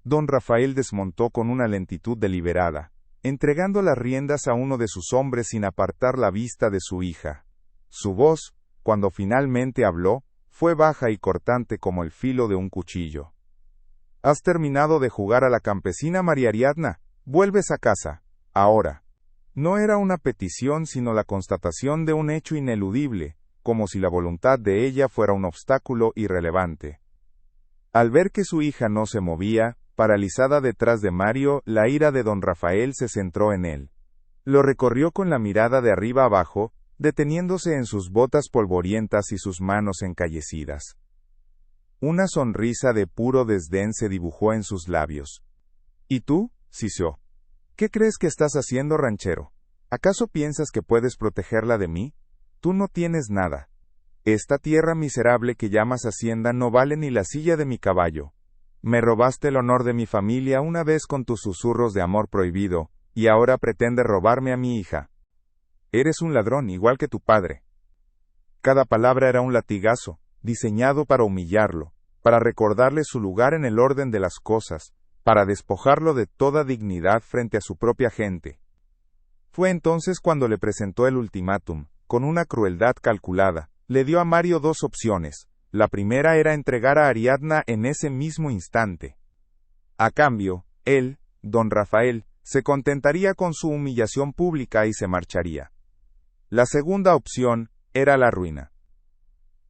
Don Rafael desmontó con una lentitud deliberada, entregando las riendas a uno de sus hombres sin apartar la vista de su hija. Su voz, cuando finalmente habló, fue baja y cortante como el filo de un cuchillo. «Has terminado de jugar a la campesina, María Ariadna, vuelves a casa, ahora». No era una petición sino la constatación de un hecho ineludible, como si la voluntad de ella fuera un obstáculo irrelevante. Al ver que su hija no se movía, paralizada detrás de Mario, la ira de don Rafael se centró en él. Lo recorrió con la mirada de arriba abajo, deteniéndose en sus botas polvorientas y sus manos encallecidas. Una sonrisa de puro desdén se dibujó en sus labios. «¿Y tú, sisió? ¿Qué crees que estás haciendo, ranchero? ¿Acaso piensas que puedes protegerla de mí? Tú no tienes nada. Esta tierra miserable que llamas hacienda no vale ni la silla de mi caballo. Me robaste el honor de mi familia una vez con tus susurros de amor prohibido, y ahora pretendes robarme a mi hija. Eres un ladrón igual que tu padre». Cada palabra era un latigazo, diseñado para humillarlo, para recordarle su lugar en el orden de las cosas, para despojarlo de toda dignidad frente a su propia gente. Fue entonces cuando le presentó el ultimátum, con una crueldad calculada. Le dio a Mario 2 opciones. La primera era entregar a Ariadna en ese mismo instante. A cambio, él, don Rafael, se contentaría con su humillación pública y se marcharía. La segunda opción era la ruina.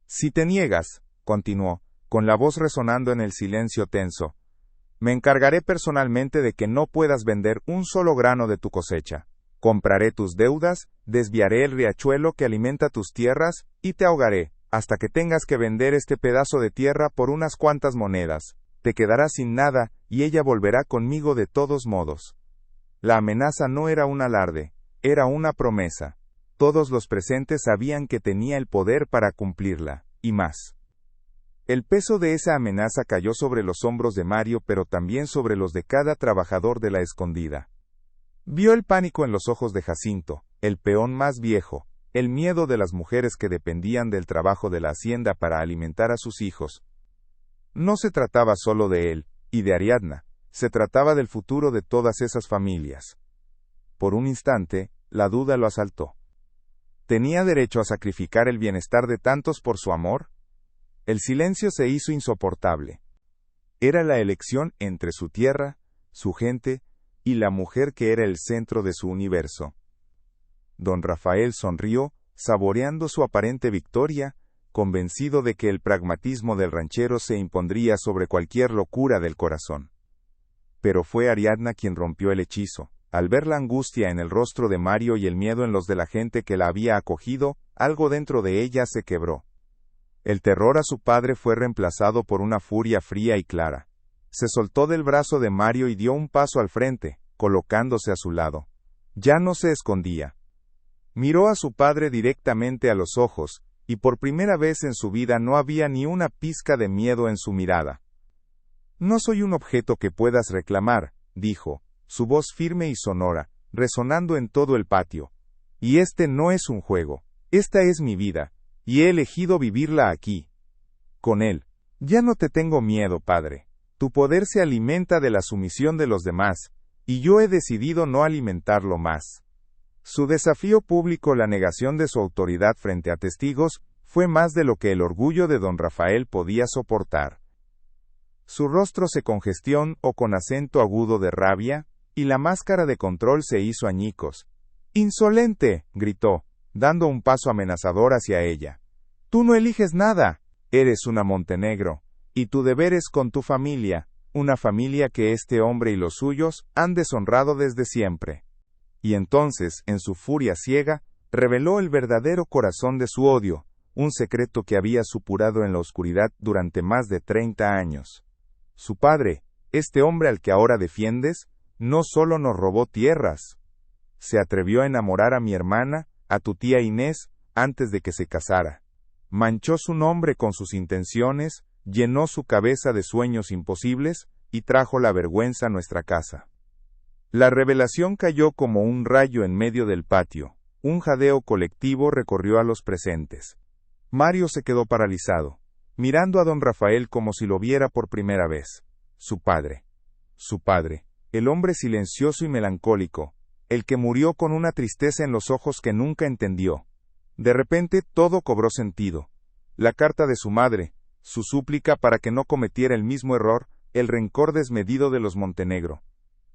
«Si te niegas», continuó, con la voz resonando en el silencio tenso, «me encargaré personalmente de que no puedas vender un solo grano de tu cosecha. Compraré tus deudas, desviaré el riachuelo que alimenta tus tierras, y te ahogaré, hasta que tengas que vender este pedazo de tierra por unas cuantas monedas. Te quedarás sin nada, y ella volverá conmigo de todos modos». La amenaza no era un alarde, era una promesa. Todos los presentes sabían que tenía el poder para cumplirla, y más. El peso de esa amenaza cayó sobre los hombros de Mario, pero también sobre los de cada trabajador de la escondida. Vio el pánico en los ojos de Jacinto, el peón más viejo, el miedo de las mujeres que dependían del trabajo de la hacienda para alimentar a sus hijos. No se trataba solo de él, y de Ariadna, se trataba del futuro de todas esas familias. Por un instante, la duda lo asaltó. ¿Tenía derecho a sacrificar el bienestar de tantos por su amor? El silencio se hizo insoportable. Era la elección entre su tierra, su gente, y la mujer que era el centro de su universo. Don Rafael sonrió, saboreando su aparente victoria, convencido de que el pragmatismo del ranchero se impondría sobre cualquier locura del corazón. Pero fue Ariadna quien rompió el hechizo. Al ver la angustia en el rostro de Mario y el miedo en los de la gente que la había acogido, algo dentro de ella se quebró. El terror a su padre fue reemplazado por una furia fría y clara. Se soltó del brazo de Mario y dio un paso al frente, colocándose a su lado. Ya no se escondía. Miró a su padre directamente a los ojos, y por primera vez en su vida no había ni una pizca de miedo en su mirada. «No soy un objeto que puedas reclamar», dijo, su voz firme y sonora, resonando en todo el patio. «Y este no es un juego, esta es mi vida, y he elegido vivirla aquí. Con él. Ya no te tengo miedo, padre. Tu poder se alimenta de la sumisión de los demás, y yo he decidido no alimentarlo más». Su desafío público, la negación de su autoridad frente a testigos, fue más de lo que el orgullo de don Rafael podía soportar. Su rostro se congestió con acento agudo de rabia, y la máscara de control se hizo añicos. «¡Insolente!», gritó, dando un paso amenazador hacia ella. «Tú no eliges nada. Eres una Montenegro, y tu deber es con tu familia, una familia que este hombre y los suyos han deshonrado desde siempre». Y entonces, en su furia ciega, reveló el verdadero corazón de su odio, un secreto que había supurado en la oscuridad durante más de 30 años. Su padre, este hombre al que ahora defiendes, no solo nos robó tierras. Se atrevió a enamorar a mi hermana, a tu tía Inés, antes de que se casara. Manchó su nombre con sus intenciones, llenó su cabeza de sueños imposibles, y trajo la vergüenza a nuestra casa. La revelación cayó como un rayo en medio del patio. Un jadeo colectivo recorrió a los presentes. Mario se quedó paralizado, mirando a don Rafael como si lo viera por primera vez. Su padre, el hombre silencioso y melancólico, el que murió con una tristeza en los ojos que nunca entendió. De repente todo cobró sentido. La carta de su madre, su súplica para que no cometiera el mismo error, el rencor desmedido de los Montenegro.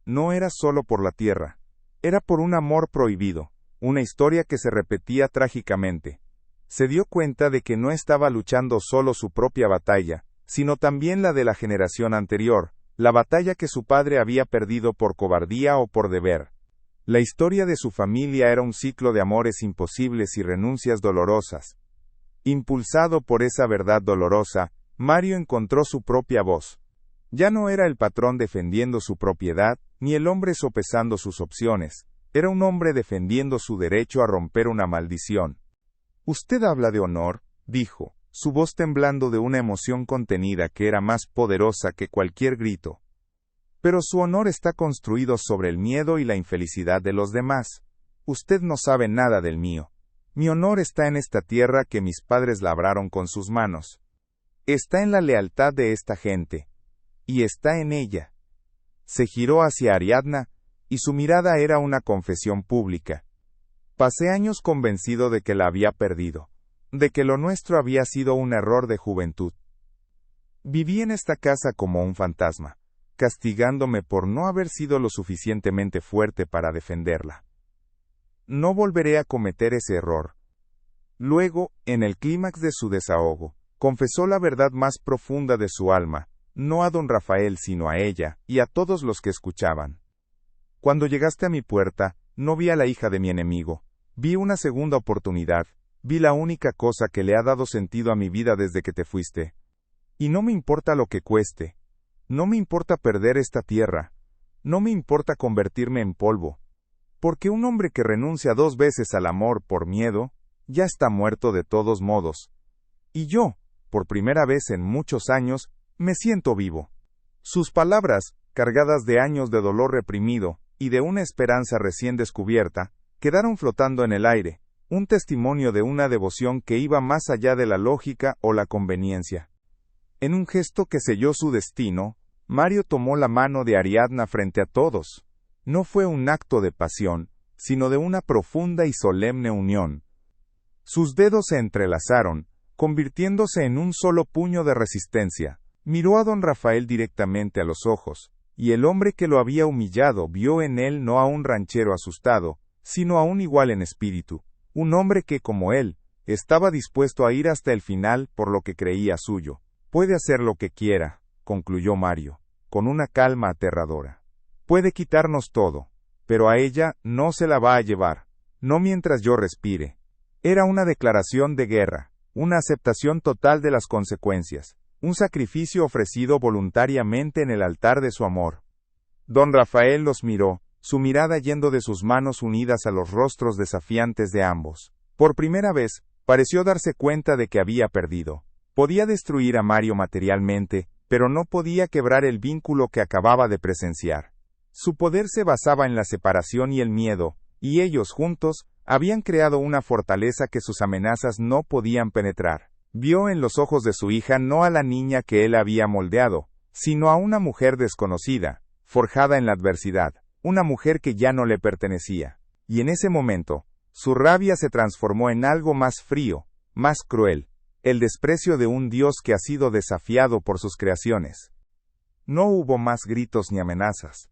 No era solo por la tierra, era por un amor prohibido, una historia que se repetía trágicamente. Se dio cuenta de que no estaba luchando solo su propia batalla, sino también la de la generación anterior, la batalla que su padre había perdido por cobardía o por deber. La historia de su familia era un ciclo de amores imposibles y renuncias dolorosas. Impulsado por esa verdad dolorosa, Mario encontró su propia voz. Ya no era el patrón defendiendo su propiedad, ni el hombre sopesando sus opciones, era un hombre defendiendo su derecho a romper una maldición. «Usted habla de honor», dijo, su voz temblando de una emoción contenida que era más poderosa que cualquier grito. «Pero su honor está construido sobre el miedo y la infelicidad de los demás. Usted no sabe nada del mío. Mi honor está en esta tierra que mis padres labraron con sus manos. Está en la lealtad de esta gente. Y está en ella». Se giró hacia Ariadna, y su mirada era una confesión pública. «Pasé años convencido de que la había perdido, de que lo nuestro había sido un error de juventud. Viví en esta casa como un fantasma, castigándome por no haber sido lo suficientemente fuerte para defenderla. No volveré a cometer ese error». Luego, en el clímax de su desahogo, confesó la verdad más profunda de su alma, no a don Rafael sino a ella, y a todos los que escuchaban. «Cuando llegaste a mi puerta, no vi a la hija de mi enemigo, vi una segunda oportunidad, vi la única cosa que le ha dado sentido a mi vida desde que te fuiste. Y no me importa lo que cueste, no me importa perder esta tierra, no me importa convertirme en polvo, porque un hombre que renuncia 2 veces al amor por miedo, ya está muerto de todos modos. Y yo, por primera vez en muchos años, me siento vivo». Sus palabras, cargadas de años de dolor reprimido y de una esperanza recién descubierta, quedaron flotando en el aire, un testimonio de una devoción que iba más allá de la lógica o la conveniencia. En un gesto que selló su destino, Mario tomó la mano de Ariadna frente a todos. No fue un acto de pasión, sino de una profunda y solemne unión. Sus dedos se entrelazaron, convirtiéndose en un solo puño de resistencia. Miró a don Rafael directamente a los ojos, y el hombre que lo había humillado vio en él no a un ranchero asustado, sino a un igual en espíritu, un hombre que, como él, Estaba dispuesto a ir hasta el final por lo que creía suyo. Puede hacer lo que quiera, concluyó Mario, con una calma aterradora. Puede quitarnos todo, pero a ella no se la va a llevar, no mientras yo respire. Era una declaración de guerra, una aceptación total de las consecuencias, un sacrificio ofrecido voluntariamente en el altar de su amor. Don Rafael los miró, su mirada yendo de sus manos unidas a los rostros desafiantes de ambos. Por primera vez, pareció darse cuenta de que había perdido. Podía destruir a Mario materialmente, pero no podía quebrar el vínculo que acababa de presenciar. Su poder se basaba en la separación y el miedo, y ellos juntos habían creado una fortaleza que sus amenazas no podían penetrar. Vio en los ojos de su hija no a la niña que él había moldeado, sino a una mujer desconocida, forjada en la adversidad, una mujer que ya no le pertenecía. Y en ese momento, su rabia se transformó en algo más frío, más cruel, el desprecio de un Dios que ha sido desafiado por sus creaciones. No hubo más gritos ni amenazas.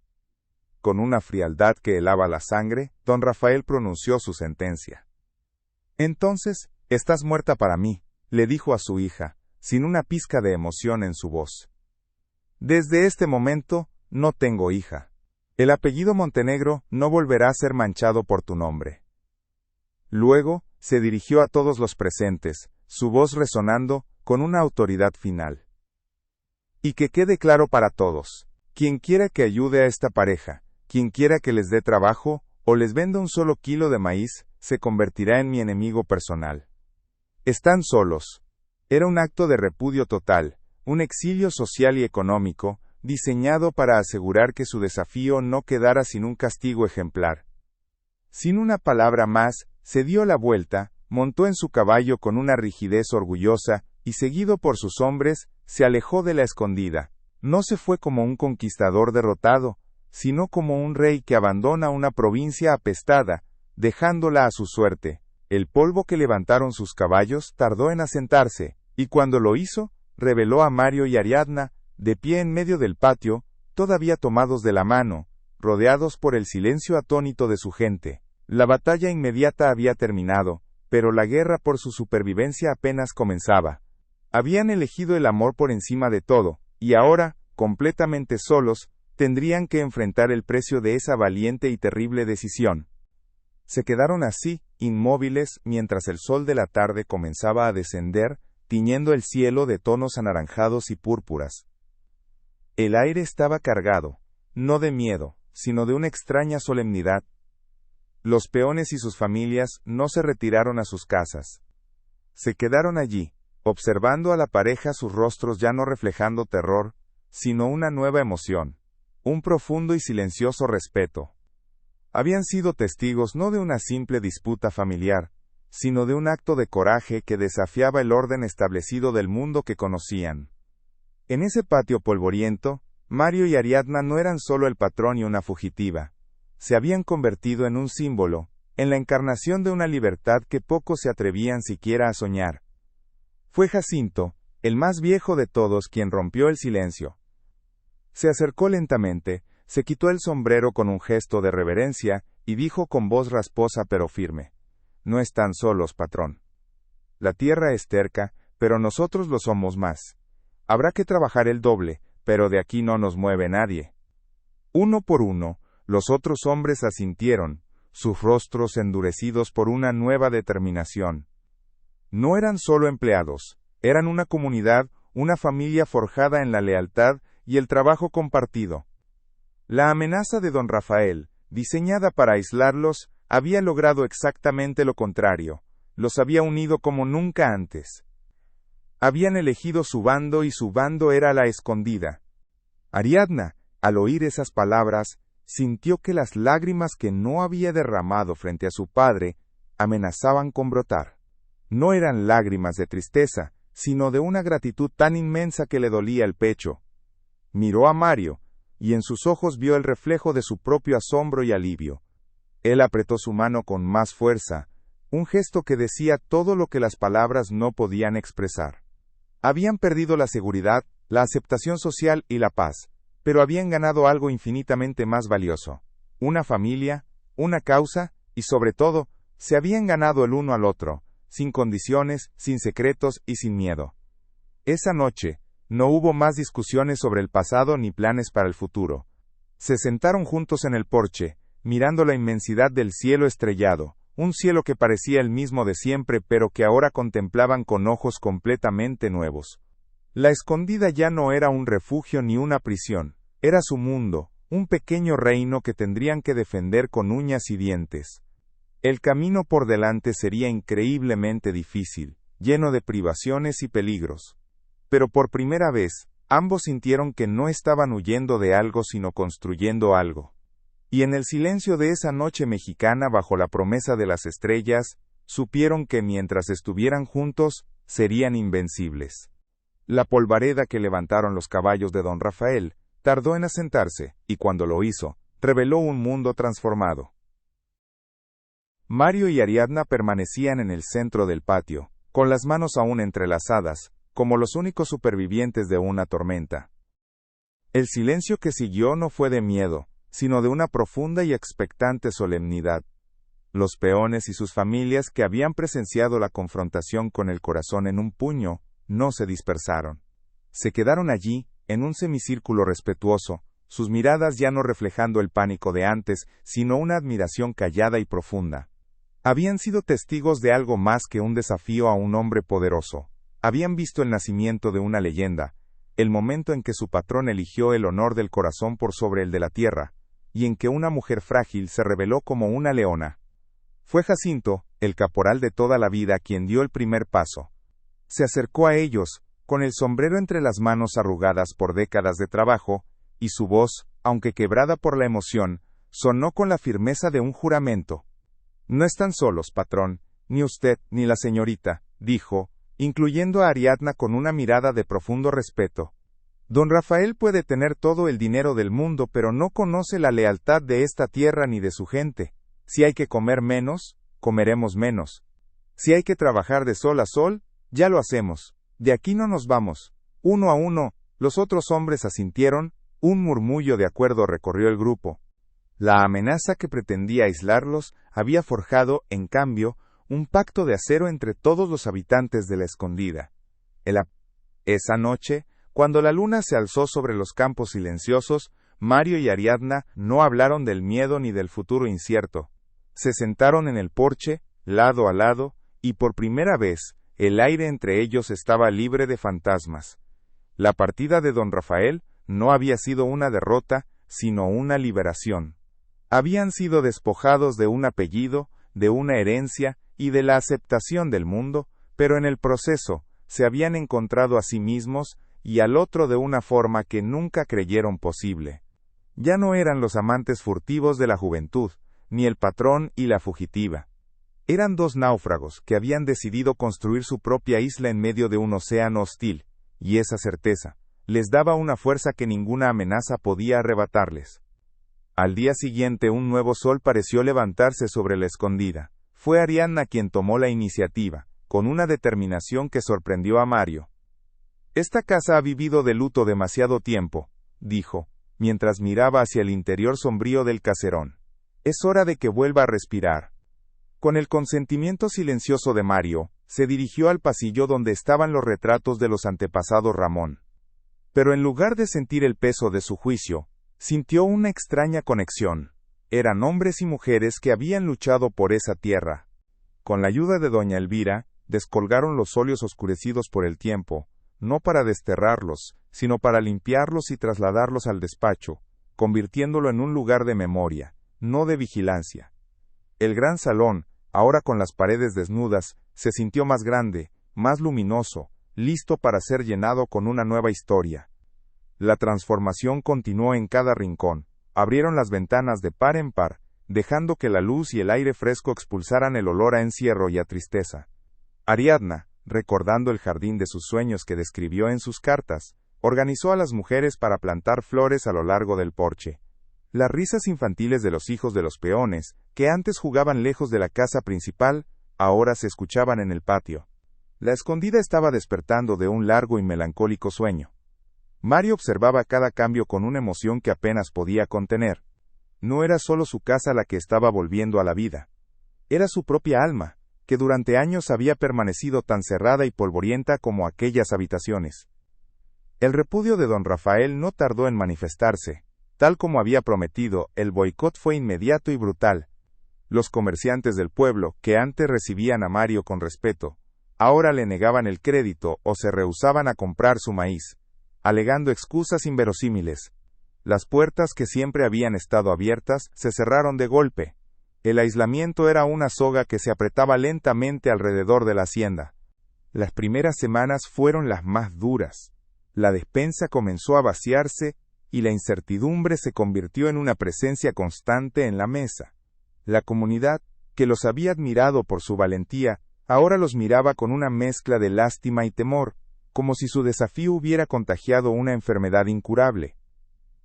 Con una frialdad que helaba la sangre, don Rafael pronunció su sentencia. Entonces, estás muerta para mí, le dijo a su hija, sin una pizca de emoción en su voz. Desde este momento, no tengo hija. El apellido Montenegro no volverá a ser manchado por tu nombre. Luego, se dirigió a todos los presentes, su voz resonando, con una autoridad final. Y que quede claro para todos, quien quiera que ayude a esta pareja, quien quiera que les dé trabajo, o les venda un solo kilo de maíz, se convertirá en mi enemigo personal. Están solos. Era un acto de repudio total, un exilio social y económico, diseñado para asegurar que su desafío no quedara sin un castigo ejemplar. Sin una palabra más, se dio la vuelta, montó en su caballo con una rigidez orgullosa, y seguido por sus hombres, se alejó de la escondida. No se fue como un conquistador derrotado, sino como un rey que abandona una provincia apestada, dejándola a su suerte. El polvo que levantaron sus caballos tardó en asentarse, y cuando lo hizo, reveló a Mario y Ariadna, de pie en medio del patio, todavía tomados de la mano, rodeados por el silencio atónito de su gente. La batalla inmediata había terminado, pero la guerra por su supervivencia apenas comenzaba. Habían elegido el amor por encima de todo, y ahora, completamente solos, tendrían que enfrentar el precio de esa valiente y terrible decisión. Se quedaron así, inmóviles, mientras el sol de la tarde comenzaba a descender, tiñendo el cielo de tonos anaranjados y púrpuras. El aire estaba cargado, no de miedo, sino de una extraña solemnidad. Los peones y sus familias no se retiraron a sus casas. Se quedaron allí, observando a la pareja, sus rostros ya no reflejando terror, sino una nueva emoción, un profundo y silencioso respeto. Habían sido testigos no de una simple disputa familiar, sino de un acto de coraje que desafiaba el orden establecido del mundo que conocían. En ese patio polvoriento, Mario y Ariadna no eran solo el patrón y una fugitiva. Se habían convertido en un símbolo, en la encarnación de una libertad que pocos se atrevían siquiera a soñar. Fue Jacinto, el más viejo de todos, quien rompió el silencio. Se acercó lentamente, se quitó el sombrero con un gesto de reverencia, y dijo con voz rasposa pero firme: «No están solos, patrón. La tierra es terca, pero nosotros lo somos más. Habrá que trabajar el doble, pero de aquí no nos mueve nadie». Uno por uno, los otros hombres asintieron, sus rostros endurecidos por una nueva determinación. No eran solo empleados, eran una comunidad, una familia forjada en la lealtad y el trabajo compartido. La amenaza de don Rafael, diseñada para aislarlos, había logrado exactamente lo contrario, los había unido como nunca antes. Habían elegido su bando y su bando era la escondida. Ariadna, al oír esas palabras, sintió que las lágrimas que no había derramado frente a su padre amenazaban con brotar. No eran lágrimas de tristeza, sino de una gratitud tan inmensa que le dolía el pecho. Miró a Mario, y en sus ojos vio el reflejo de su propio asombro y alivio. Él apretó su mano con más fuerza, un gesto que decía todo lo que las palabras no podían expresar. Habían perdido la seguridad, la aceptación social y la paz, pero habían ganado algo infinitamente más valioso: una familia, una causa, y sobre todo, se habían ganado el uno al otro, sin condiciones, sin secretos y sin miedo. Esa noche, no hubo más discusiones sobre el pasado ni planes para el futuro. Se sentaron juntos en el porche, mirando la inmensidad del cielo estrellado, un cielo que parecía el mismo de siempre pero que ahora contemplaban con ojos completamente nuevos. La escondida ya no era un refugio ni una prisión, era su mundo, un pequeño reino que tendrían que defender con uñas y dientes. El camino por delante sería increíblemente difícil, lleno de privaciones y peligros. Pero por primera vez, ambos sintieron que no estaban huyendo de algo sino construyendo algo. Y en el silencio de esa noche mexicana bajo la promesa de las estrellas, supieron que mientras estuvieran juntos, serían invencibles. La polvareda que levantaron los caballos de don Rafael, tardó en asentarse, y cuando lo hizo, reveló un mundo transformado. Mario y Ariadna permanecían en el centro del patio, con las manos aún entrelazadas, como los únicos supervivientes de una tormenta. El silencio que siguió no fue de miedo, sino de una profunda y expectante solemnidad. Los peones y sus familias que habían presenciado la confrontación con el corazón en un puño, no se dispersaron. Se quedaron allí, en un semicírculo respetuoso, sus miradas ya no reflejando el pánico de antes, sino una admiración callada y profunda. Habían sido testigos de algo más que un desafío a un hombre poderoso. Habían visto el nacimiento de una leyenda, el momento en que su patrón eligió el honor del corazón por sobre el de la tierra, y en que una mujer frágil se reveló como una leona. Fue Jacinto, el caporal de toda la vida, quien dio el primer paso. Se acercó a ellos, con el sombrero entre las manos arrugadas por décadas de trabajo, y su voz, aunque quebrada por la emoción, sonó con la firmeza de un juramento. «No están solos, patrón, ni usted ni la señorita», dijo, incluyendo a Ariadna con una mirada de profundo respeto. «Don Rafael puede tener todo el dinero del mundo, pero no conoce la lealtad de esta tierra ni de su gente. Si hay que comer menos, comeremos menos. Si hay que trabajar de sol a sol, ya lo hacemos. De aquí no nos vamos». Uno a uno, los otros hombres asintieron, un murmullo de acuerdo recorrió el grupo. La amenaza que pretendía aislarlos había forjado, en cambio, un pacto de acero entre todos los habitantes de la escondida. Esa noche, cuando la luna se alzó sobre los campos silenciosos, Mario y Ariadna no hablaron del miedo ni del futuro incierto. Se sentaron en el porche, lado a lado, y por primera vez, el aire entre ellos estaba libre de fantasmas. La partida de don Rafael no había sido una derrota, sino una liberación. Habían sido despojados de un apellido, de una herencia y de la aceptación del mundo, pero en el proceso, se habían encontrado a sí mismos y al otro de una forma que nunca creyeron posible. Ya no eran los amantes furtivos de la juventud, ni el patrón y la fugitiva. Eran dos náufragos que habían decidido construir su propia isla en medio de un océano hostil, y esa certeza les daba una fuerza que ninguna amenaza podía arrebatarles. Al día siguiente un nuevo sol pareció levantarse sobre la escondida. Fue Ariadna quien tomó la iniciativa, con una determinación que sorprendió a Mario. «Esta casa ha vivido de luto demasiado tiempo», dijo, mientras miraba hacia el interior sombrío del caserón. «Es hora de que vuelva a respirar». Con el consentimiento silencioso de Mario, se dirigió al pasillo donde estaban los retratos de los antepasados Ramón. Pero en lugar de sentir el peso de su juicio, sintió una extraña conexión. Eran hombres y mujeres que habían luchado por esa tierra. Con la ayuda de doña Elvira, descolgaron los óleos oscurecidos por el tiempo, no para desterrarlos, sino para limpiarlos y trasladarlos al despacho, convirtiéndolo en un lugar de memoria, no de vigilancia. El gran salón, ahora con las paredes desnudas, se sintió más grande, más luminoso, listo para ser llenado con una nueva historia. La transformación continuó en cada rincón. Abrieron las ventanas de par en par, dejando que la luz y el aire fresco expulsaran el olor a encierro y a tristeza. Ariadna, recordando el jardín de sus sueños que describió en sus cartas, organizó a las mujeres para plantar flores a lo largo del porche. Las risas infantiles de los hijos de los peones, que antes jugaban lejos de la casa principal, ahora se escuchaban en el patio. La escondida estaba despertando de un largo y melancólico sueño. Mario observaba cada cambio con una emoción que apenas podía contener. No era solo su casa la que estaba volviendo a la vida. Era su propia alma, que durante años había permanecido tan cerrada y polvorienta como aquellas habitaciones. El repudio de don Rafael no tardó en manifestarse. Tal como había prometido, el boicot fue inmediato y brutal. Los comerciantes del pueblo, que antes recibían a Mario con respeto, ahora le negaban el crédito o se rehusaban a comprar su maíz, alegando excusas inverosímiles. Las puertas que siempre habían estado abiertas se cerraron de golpe. El aislamiento era una soga que se apretaba lentamente alrededor de la hacienda. Las primeras semanas fueron las más duras. La despensa comenzó a vaciarse y la incertidumbre se convirtió en una presencia constante en la mesa. La comunidad, que los había admirado por su valentía, ahora los miraba con una mezcla de lástima y temor, como si su desafío hubiera contagiado una enfermedad incurable.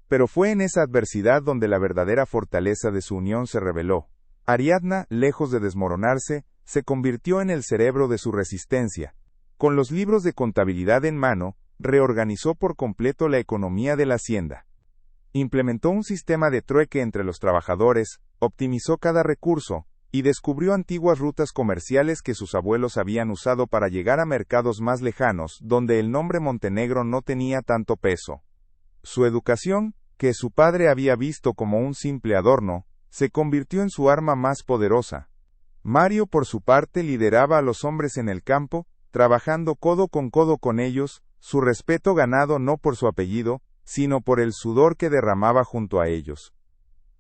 Pero fue en esa adversidad donde la verdadera fortaleza de su unión se reveló. Ariadna, lejos de desmoronarse, se convirtió en el cerebro de su resistencia. Con los libros de contabilidad en mano, reorganizó por completo la economía de la hacienda. Implementó un sistema de trueque entre los trabajadores, optimizó cada recurso, y descubrió antiguas rutas comerciales que sus abuelos habían usado para llegar a mercados más lejanos, donde el nombre Montenegro no tenía tanto peso. Su educación, que su padre había visto como un simple adorno, se convirtió en su arma más poderosa. Mario, por su parte, lideraba a los hombres en el campo, trabajando codo con ellos, su respeto ganado no por su apellido, sino por el sudor que derramaba junto a ellos.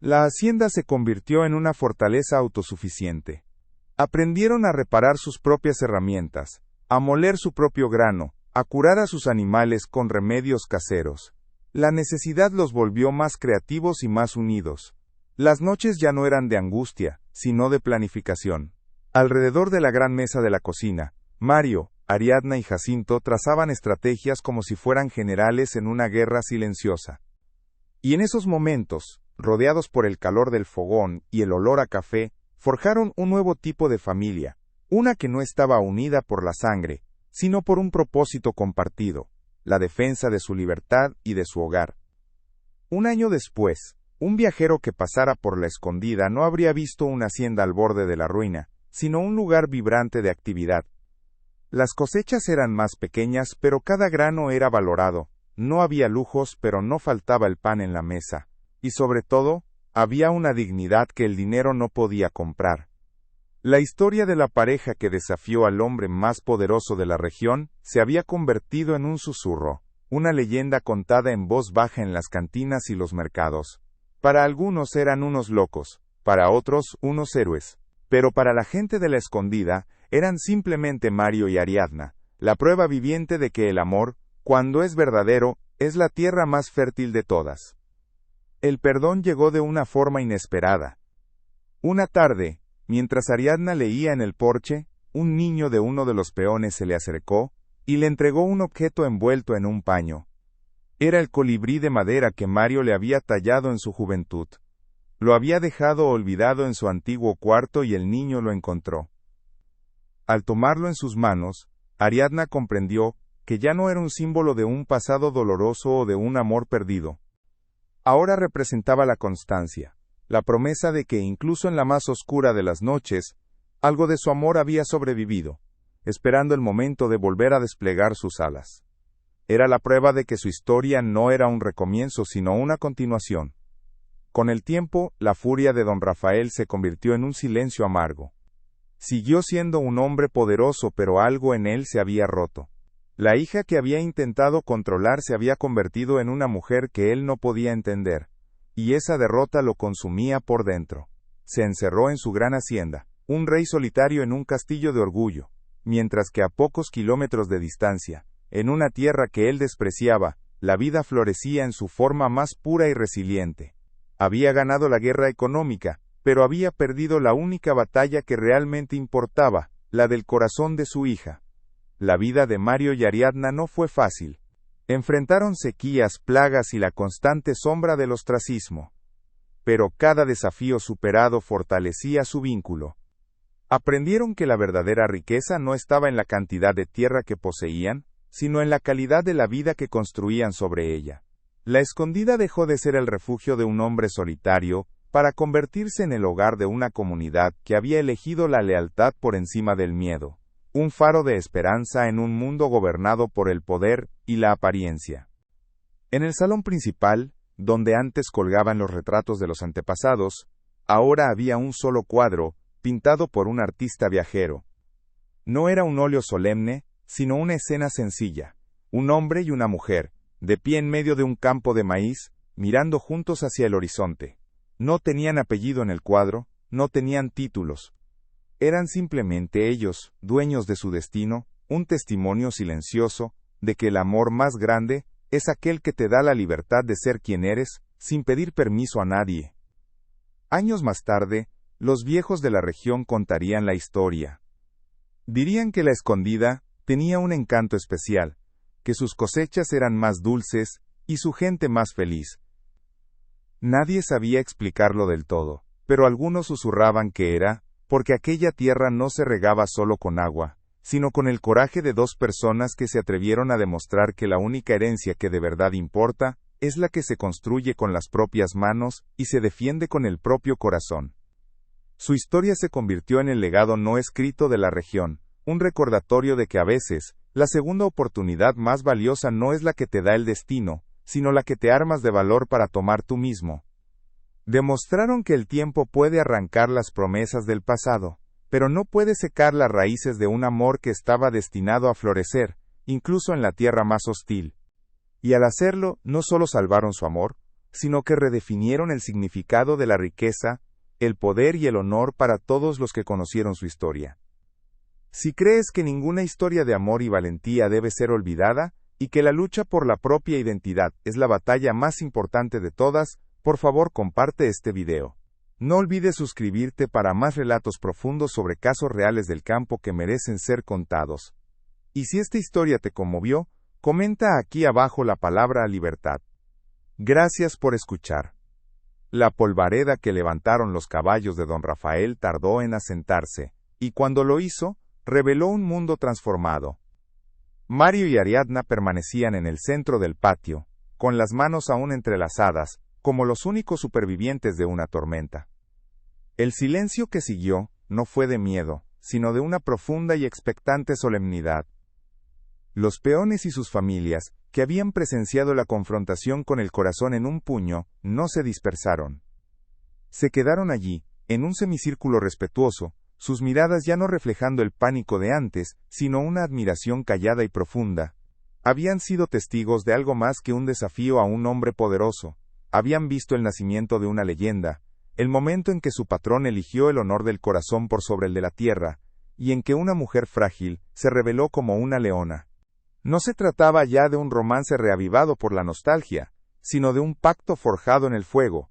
La hacienda se convirtió en una fortaleza autosuficiente. Aprendieron a reparar sus propias herramientas, a moler su propio grano, a curar a sus animales con remedios caseros. La necesidad los volvió más creativos y más unidos. Las noches ya no eran de angustia, sino de planificación. Alrededor de la gran mesa de la cocina, Mario, Ariadna y Jacinto trazaban estrategias como si fueran generales en una guerra silenciosa. Y en esos momentos, rodeados por el calor del fogón y el olor a café, forjaron un nuevo tipo de familia, una que no estaba unida por la sangre, sino por un propósito compartido, la defensa de su libertad y de su hogar. Un año después, un viajero que pasara por la Escondida no habría visto una hacienda al borde de la ruina, sino un lugar vibrante de actividad. Las cosechas eran más pequeñas, pero cada grano era valorado. No había lujos, pero no faltaba el pan en la mesa. Y sobre todo, había una dignidad que el dinero no podía comprar. La historia de la pareja que desafió al hombre más poderoso de la región se había convertido en un susurro, una leyenda contada en voz baja en las cantinas y los mercados. Para algunos eran unos locos, para otros unos héroes, pero para la gente de la Escondida eran simplemente Mario y Ariadna, la prueba viviente de que el amor, cuando es verdadero, es la tierra más fértil de todas. El perdón llegó de una forma inesperada. Una tarde, mientras Ariadna leía en el porche, un niño de uno de los peones se le acercó y le entregó un objeto envuelto en un paño. Era el colibrí de madera que Mario le había tallado en su juventud. Lo había dejado olvidado en su antiguo cuarto y el niño lo encontró. Al tomarlo en sus manos, Ariadna comprendió que ya no era un símbolo de un pasado doloroso o de un amor perdido. Ahora representaba la constancia, la promesa de que incluso en la más oscura de las noches, algo de su amor había sobrevivido, esperando el momento de volver a desplegar sus alas. Era la prueba de que su historia no era un recomienzo sino una continuación. Con el tiempo, la furia de don Rafael se convirtió en un silencio amargo. Siguió siendo un hombre poderoso, pero algo en él se había roto. La hija que había intentado controlar se había convertido en una mujer que él no podía entender, y esa derrota lo consumía por dentro. Se encerró en su gran hacienda, un rey solitario en un castillo de orgullo, mientras que a pocos kilómetros de distancia, en una tierra que él despreciaba, la vida florecía en su forma más pura y resiliente. Había ganado la guerra económica, pero había perdido la única batalla que realmente importaba, la del corazón de su hija. La vida de Mario y Ariadna no fue fácil. Enfrentaron sequías, plagas y la constante sombra del ostracismo. Pero cada desafío superado fortalecía su vínculo. Aprendieron que la verdadera riqueza no estaba en la cantidad de tierra que poseían, sino en la calidad de la vida que construían sobre ella. La Escondida dejó de ser el refugio de un hombre solitario para convertirse en el hogar de una comunidad que había elegido la lealtad por encima del miedo, un faro de esperanza en un mundo gobernado por el poder y la apariencia. En el salón principal, donde antes colgaban los retratos de los antepasados, ahora había un solo cuadro, pintado por un artista viajero. No era un óleo solemne, sino una escena sencilla, un hombre y una mujer, de pie en medio de un campo de maíz, mirando juntos hacia el horizonte. No tenían apellido en el cuadro, no tenían títulos. Eran simplemente ellos, dueños de su destino, un testimonio silencioso de que el amor más grande es aquel que te da la libertad de ser quien eres, sin pedir permiso a nadie. Años más tarde, los viejos de la región contarían la historia. Dirían que la escondida tenía un encanto especial, que sus cosechas eran más dulces y su gente más feliz. Nadie sabía explicarlo del todo, pero algunos susurraban que era porque aquella tierra no se regaba solo con agua, sino con el coraje de dos personas que se atrevieron a demostrar que la única herencia que de verdad importa es la que se construye con las propias manos y se defiende con el propio corazón. Su historia se convirtió en el legado no escrito de la región, un recordatorio de que a veces, la segunda oportunidad más valiosa no es la que te da el destino, sino la que te armas de valor para tomar tú mismo. Demostraron que el tiempo puede arrancar las promesas del pasado, pero no puede secar las raíces de un amor que estaba destinado a florecer, incluso en la tierra más hostil. Y al hacerlo, no solo salvaron su amor, sino que redefinieron el significado de la riqueza, el poder y el honor para todos los que conocieron su historia. Si crees que ninguna historia de amor y valentía debe ser olvidada, y que la lucha por la propia identidad es la batalla más importante de todas, por favor comparte este video. No olvides suscribirte para más relatos profundos sobre casos reales del campo que merecen ser contados. Y si esta historia te conmovió, comenta aquí abajo la palabra libertad. Gracias por escuchar. La polvareda que levantaron los caballos de don Rafael tardó en asentarse, y cuando lo hizo, reveló un mundo transformado. Mario y Ariadna permanecían en el centro del patio, con las manos aún entrelazadas, como los únicos supervivientes de una tormenta. El silencio que siguió no fue de miedo, sino de una profunda y expectante solemnidad. Los peones y sus familias, que habían presenciado la confrontación con el corazón en un puño, no se dispersaron. Se quedaron allí, en un semicírculo respetuoso, sus miradas ya no reflejando el pánico de antes, sino una admiración callada y profunda. Habían sido testigos de algo más que un desafío a un hombre poderoso. Habían visto el nacimiento de una leyenda, el momento en que su patrón eligió el honor del corazón por sobre el de la tierra, y en que una mujer frágil se reveló como una leona. No se trataba ya de un romance reavivado por la nostalgia, sino de un pacto forjado en el fuego.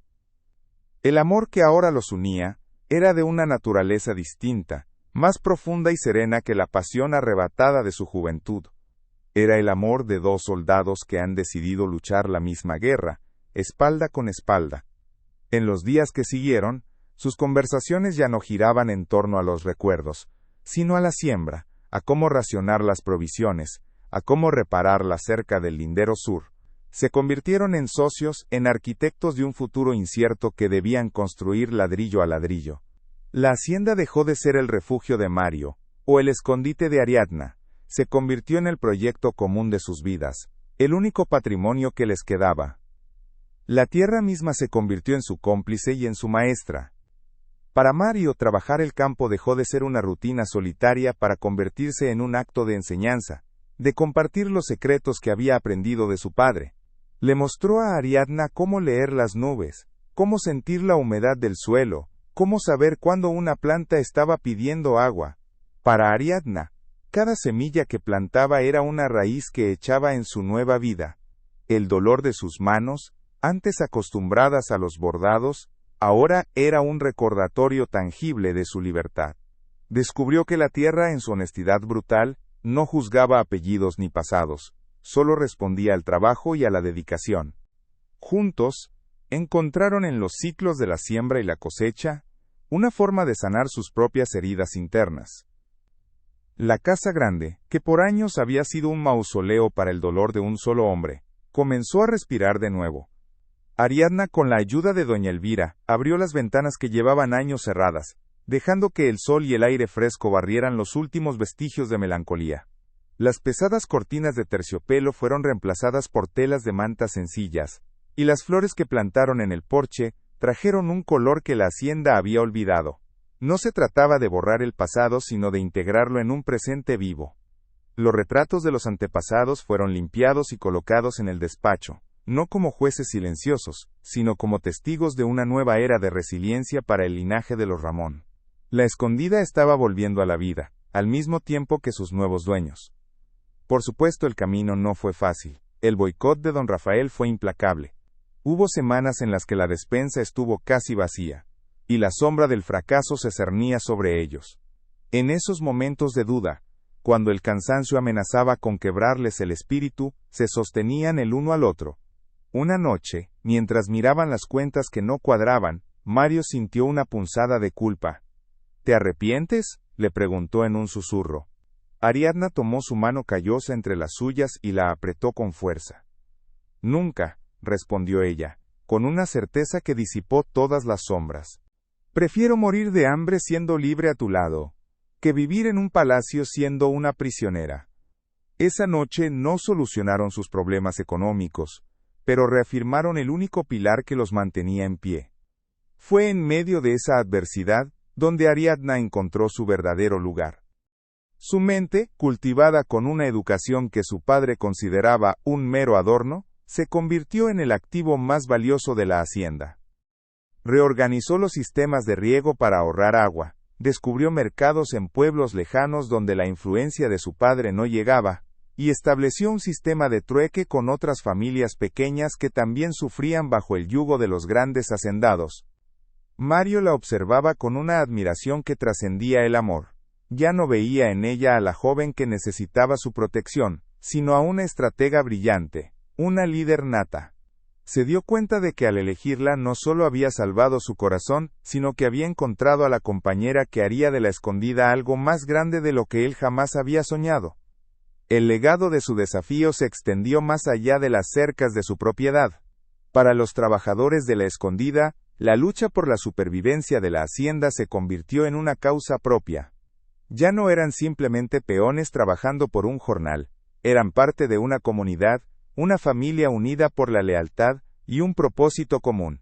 El amor que ahora los unía era de una naturaleza distinta, más profunda y serena que la pasión arrebatada de su juventud. Era el amor de dos soldados que han decidido luchar la misma guerra, espalda con espalda. En los días que siguieron, sus conversaciones ya no giraban en torno a los recuerdos, sino a la siembra, a cómo racionar las provisiones, a cómo reparar la cerca del lindero sur. Se convirtieron en socios, en arquitectos de un futuro incierto que debían construir ladrillo a ladrillo. La hacienda dejó de ser el refugio de Mario, o el escondite de Ariadna, se convirtió en el proyecto común de sus vidas, el único patrimonio que les quedaba. La tierra misma se convirtió en su cómplice y en su maestra. Para Mario, trabajar el campo dejó de ser una rutina solitaria para convertirse en un acto de enseñanza, de compartir los secretos que había aprendido de su padre. Le mostró a Ariadna cómo leer las nubes, cómo sentir la humedad del suelo, cómo saber cuándo una planta estaba pidiendo agua. Para Ariadna, cada semilla que plantaba era una raíz que echaba en su nueva vida. El dolor de sus manos, antes acostumbradas a los bordados, ahora era un recordatorio tangible de su libertad. Descubrió que la tierra, en su honestidad brutal, no juzgaba apellidos ni pasados, solo respondía al trabajo y a la dedicación. Juntos, encontraron en los ciclos de la siembra y la cosecha, una forma de sanar sus propias heridas internas. La casa grande, que por años había sido un mausoleo para el dolor de un solo hombre, comenzó a respirar de nuevo. Ariadna, con la ayuda de doña Elvira, abrió las ventanas que llevaban años cerradas, dejando que el sol y el aire fresco barrieran los últimos vestigios de melancolía. Las pesadas cortinas de terciopelo fueron reemplazadas por telas de mantas sencillas, y las flores que plantaron en el porche trajeron un color que la hacienda había olvidado. No se trataba de borrar el pasado, sino de integrarlo en un presente vivo. Los retratos de los antepasados fueron limpiados y colocados en el despacho, no como jueces silenciosos, sino como testigos de una nueva era de resiliencia para el linaje de los Ramón. La escondida estaba volviendo a la vida, al mismo tiempo que sus nuevos dueños. Por supuesto, el camino no fue fácil. El boicot de don Rafael fue implacable. Hubo semanas en las que la despensa estuvo casi vacía, y la sombra del fracaso se cernía sobre ellos. En esos momentos de duda, cuando el cansancio amenazaba con quebrarles el espíritu, se sostenían el uno al otro. Una noche, mientras miraban las cuentas que no cuadraban, Mario sintió una punzada de culpa. ¿Te arrepientes?, le preguntó en un susurro. Ariadna tomó su mano callosa entre las suyas y la apretó con fuerza. Nunca, respondió ella, con una certeza que disipó todas las sombras. Prefiero morir de hambre siendo libre a tu lado, que vivir en un palacio siendo una prisionera. Esa noche no solucionaron sus problemas económicos, pero reafirmaron el único pilar que los mantenía en pie. Fue en medio de esa adversidad donde Ariadna encontró su verdadero lugar. Su mente, cultivada con una educación que su padre consideraba un mero adorno, se convirtió en el activo más valioso de la hacienda. Reorganizó los sistemas de riego para ahorrar agua, descubrió mercados en pueblos lejanos donde la influencia de su padre no llegaba, y estableció un sistema de trueque con otras familias pequeñas que también sufrían bajo el yugo de los grandes hacendados. Mario la observaba con una admiración que trascendía el amor. Ya no veía en ella a la joven que necesitaba su protección, sino a una estratega brillante, una líder nata. Se dio cuenta de que al elegirla no solo había salvado su corazón, sino que había encontrado a la compañera que haría de la escondida algo más grande de lo que él jamás había soñado. El legado de su desafío se extendió más allá de las cercas de su propiedad. Para los trabajadores de la escondida, la lucha por la supervivencia de la hacienda se convirtió en una causa propia. Ya no eran simplemente peones trabajando por un jornal, eran parte de una comunidad, una familia unida por la lealtad y un propósito común.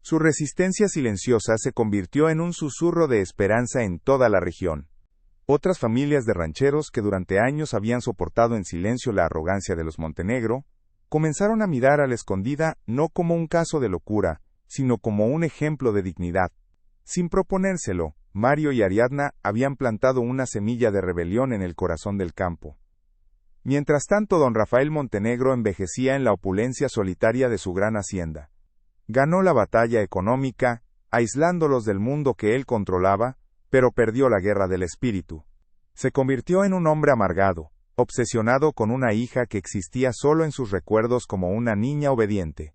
Su resistencia silenciosa se convirtió en un susurro de esperanza en toda la región. Otras familias de rancheros que durante años habían soportado en silencio la arrogancia de los Montenegro, comenzaron a mirar a la escondida no como un caso de locura, sino como un ejemplo de dignidad. Sin proponérselo, Mario y Ariadna habían plantado una semilla de rebelión en el corazón del campo. Mientras tanto, don Rafael Montenegro envejecía en la opulencia solitaria de su gran hacienda. Ganó la batalla económica, aislándolos del mundo que él controlaba, pero perdió la guerra del espíritu. Se convirtió en un hombre amargado, obsesionado con una hija que existía solo en sus recuerdos como una niña obediente.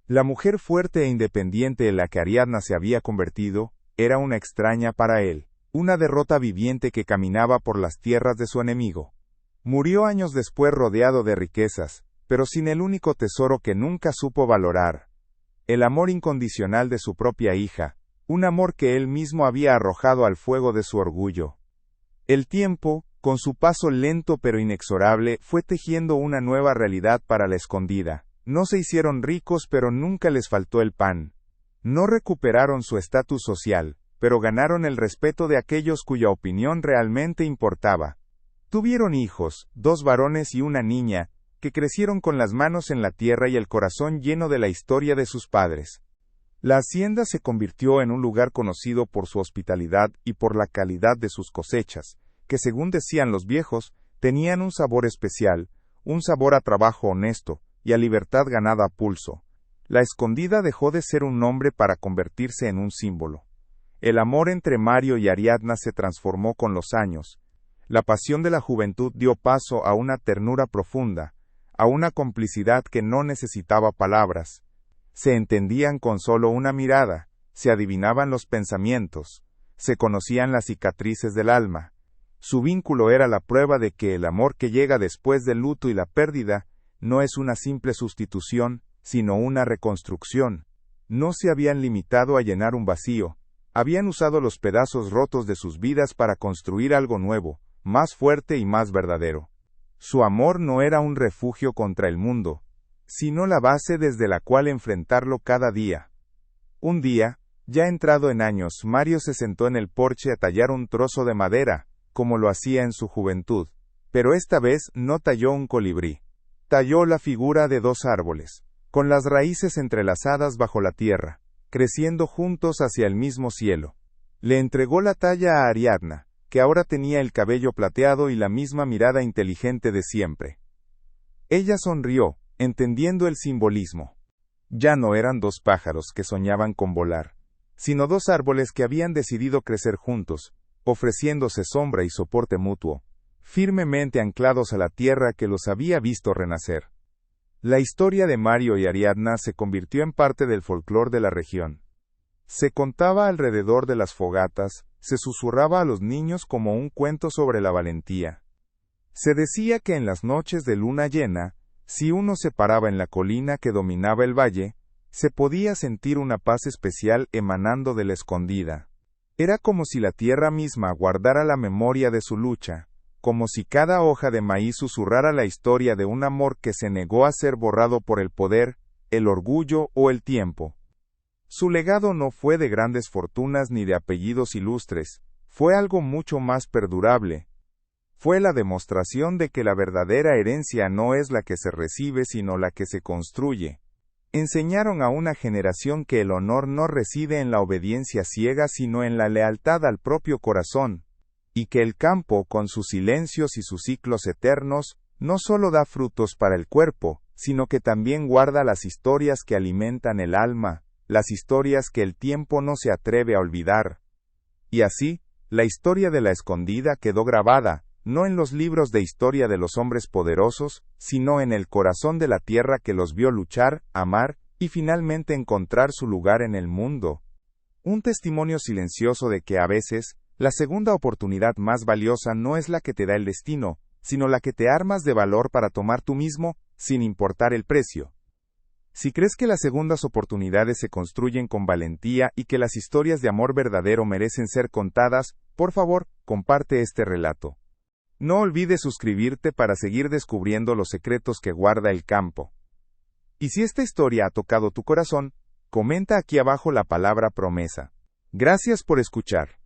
La mujer fuerte e independiente en la que Ariadna se había convertido, era una extraña para él, una derrota viviente que caminaba por las tierras de su enemigo. Murió años después rodeado de riquezas, pero sin el único tesoro que nunca supo valorar: el amor incondicional de su propia hija, un amor que él mismo había arrojado al fuego de su orgullo. El tiempo, con su paso lento pero inexorable, fue tejiendo una nueva realidad para la escondida. No se hicieron ricos, pero nunca les faltó el pan. No recuperaron su estatus social, pero ganaron el respeto de aquellos cuya opinión realmente importaba. Tuvieron hijos, 2 varones y una niña, que crecieron con las manos en la tierra y el corazón lleno de la historia de sus padres. La hacienda se convirtió en un lugar conocido por su hospitalidad y por la calidad de sus cosechas, que según decían los viejos, tenían un sabor especial, un sabor a trabajo honesto y a libertad ganada a pulso. La escondida dejó de ser un nombre para convertirse en un símbolo. El amor entre Mario y Ariadna se transformó con los años. La pasión de la juventud dio paso a una ternura profunda, a una complicidad que no necesitaba palabras. Se entendían con solo una mirada, se adivinaban los pensamientos, se conocían las cicatrices del alma. Su vínculo era la prueba de que el amor que llega después del luto y la pérdida no es una simple sustitución, sino una reconstrucción. No se habían limitado a llenar un vacío, habían usado los pedazos rotos de sus vidas para construir algo nuevo, más fuerte y más verdadero. Su amor no era un refugio contra el mundo, sino la base desde la cual enfrentarlo cada día. Un día, ya entrado en años, Mario se sentó en el porche a tallar un trozo de madera, como lo hacía en su juventud, pero esta vez no talló un colibrí. Talló la figura de dos árboles, con las raíces entrelazadas bajo la tierra, creciendo juntos hacia el mismo cielo. Le entregó la talla a Ariadna, que ahora tenía el cabello plateado y la misma mirada inteligente de siempre. Ella sonrió, entendiendo el simbolismo. Ya no eran dos pájaros que soñaban con volar, sino dos árboles que habían decidido crecer juntos, ofreciéndose sombra y soporte mutuo, firmemente anclados a la tierra que los había visto renacer. La historia de Mario y Ariadna se convirtió en parte del folclore de la región. Se contaba alrededor de las fogatas, se susurraba a los niños como un cuento sobre la valentía. Se decía que en las noches de luna llena, si uno se paraba en la colina que dominaba el valle, se podía sentir una paz especial emanando de la escondida. Era como si la tierra misma guardara la memoria de su lucha, como si cada hoja de maíz susurrara la historia de un amor que se negó a ser borrado por el poder, el orgullo o el tiempo. Su legado no fue de grandes fortunas ni de apellidos ilustres, fue algo mucho más perdurable. Fue la demostración de que la verdadera herencia no es la que se recibe sino la que se construye. Enseñaron a una generación que el honor no reside en la obediencia ciega sino en la lealtad al propio corazón, y que el campo, con sus silencios y sus ciclos eternos, no solo da frutos para el cuerpo, sino que también guarda las historias que alimentan el alma, las historias que el tiempo no se atreve a olvidar. Y así, la historia de la escondida quedó grabada, no en los libros de historia de los hombres poderosos, sino en el corazón de la tierra que los vio luchar, amar, y finalmente encontrar su lugar en el mundo. Un testimonio silencioso de que a veces, la segunda oportunidad más valiosa no es la que te da el destino, sino la que te armas de valor para tomar tú mismo, sin importar el precio. Si crees que las segundas oportunidades se construyen con valentía y que las historias de amor verdadero merecen ser contadas, por favor, comparte este relato. No olvides suscribirte para seguir descubriendo los secretos que guarda el campo. Y si esta historia ha tocado tu corazón, comenta aquí abajo la palabra promesa. Gracias por escuchar.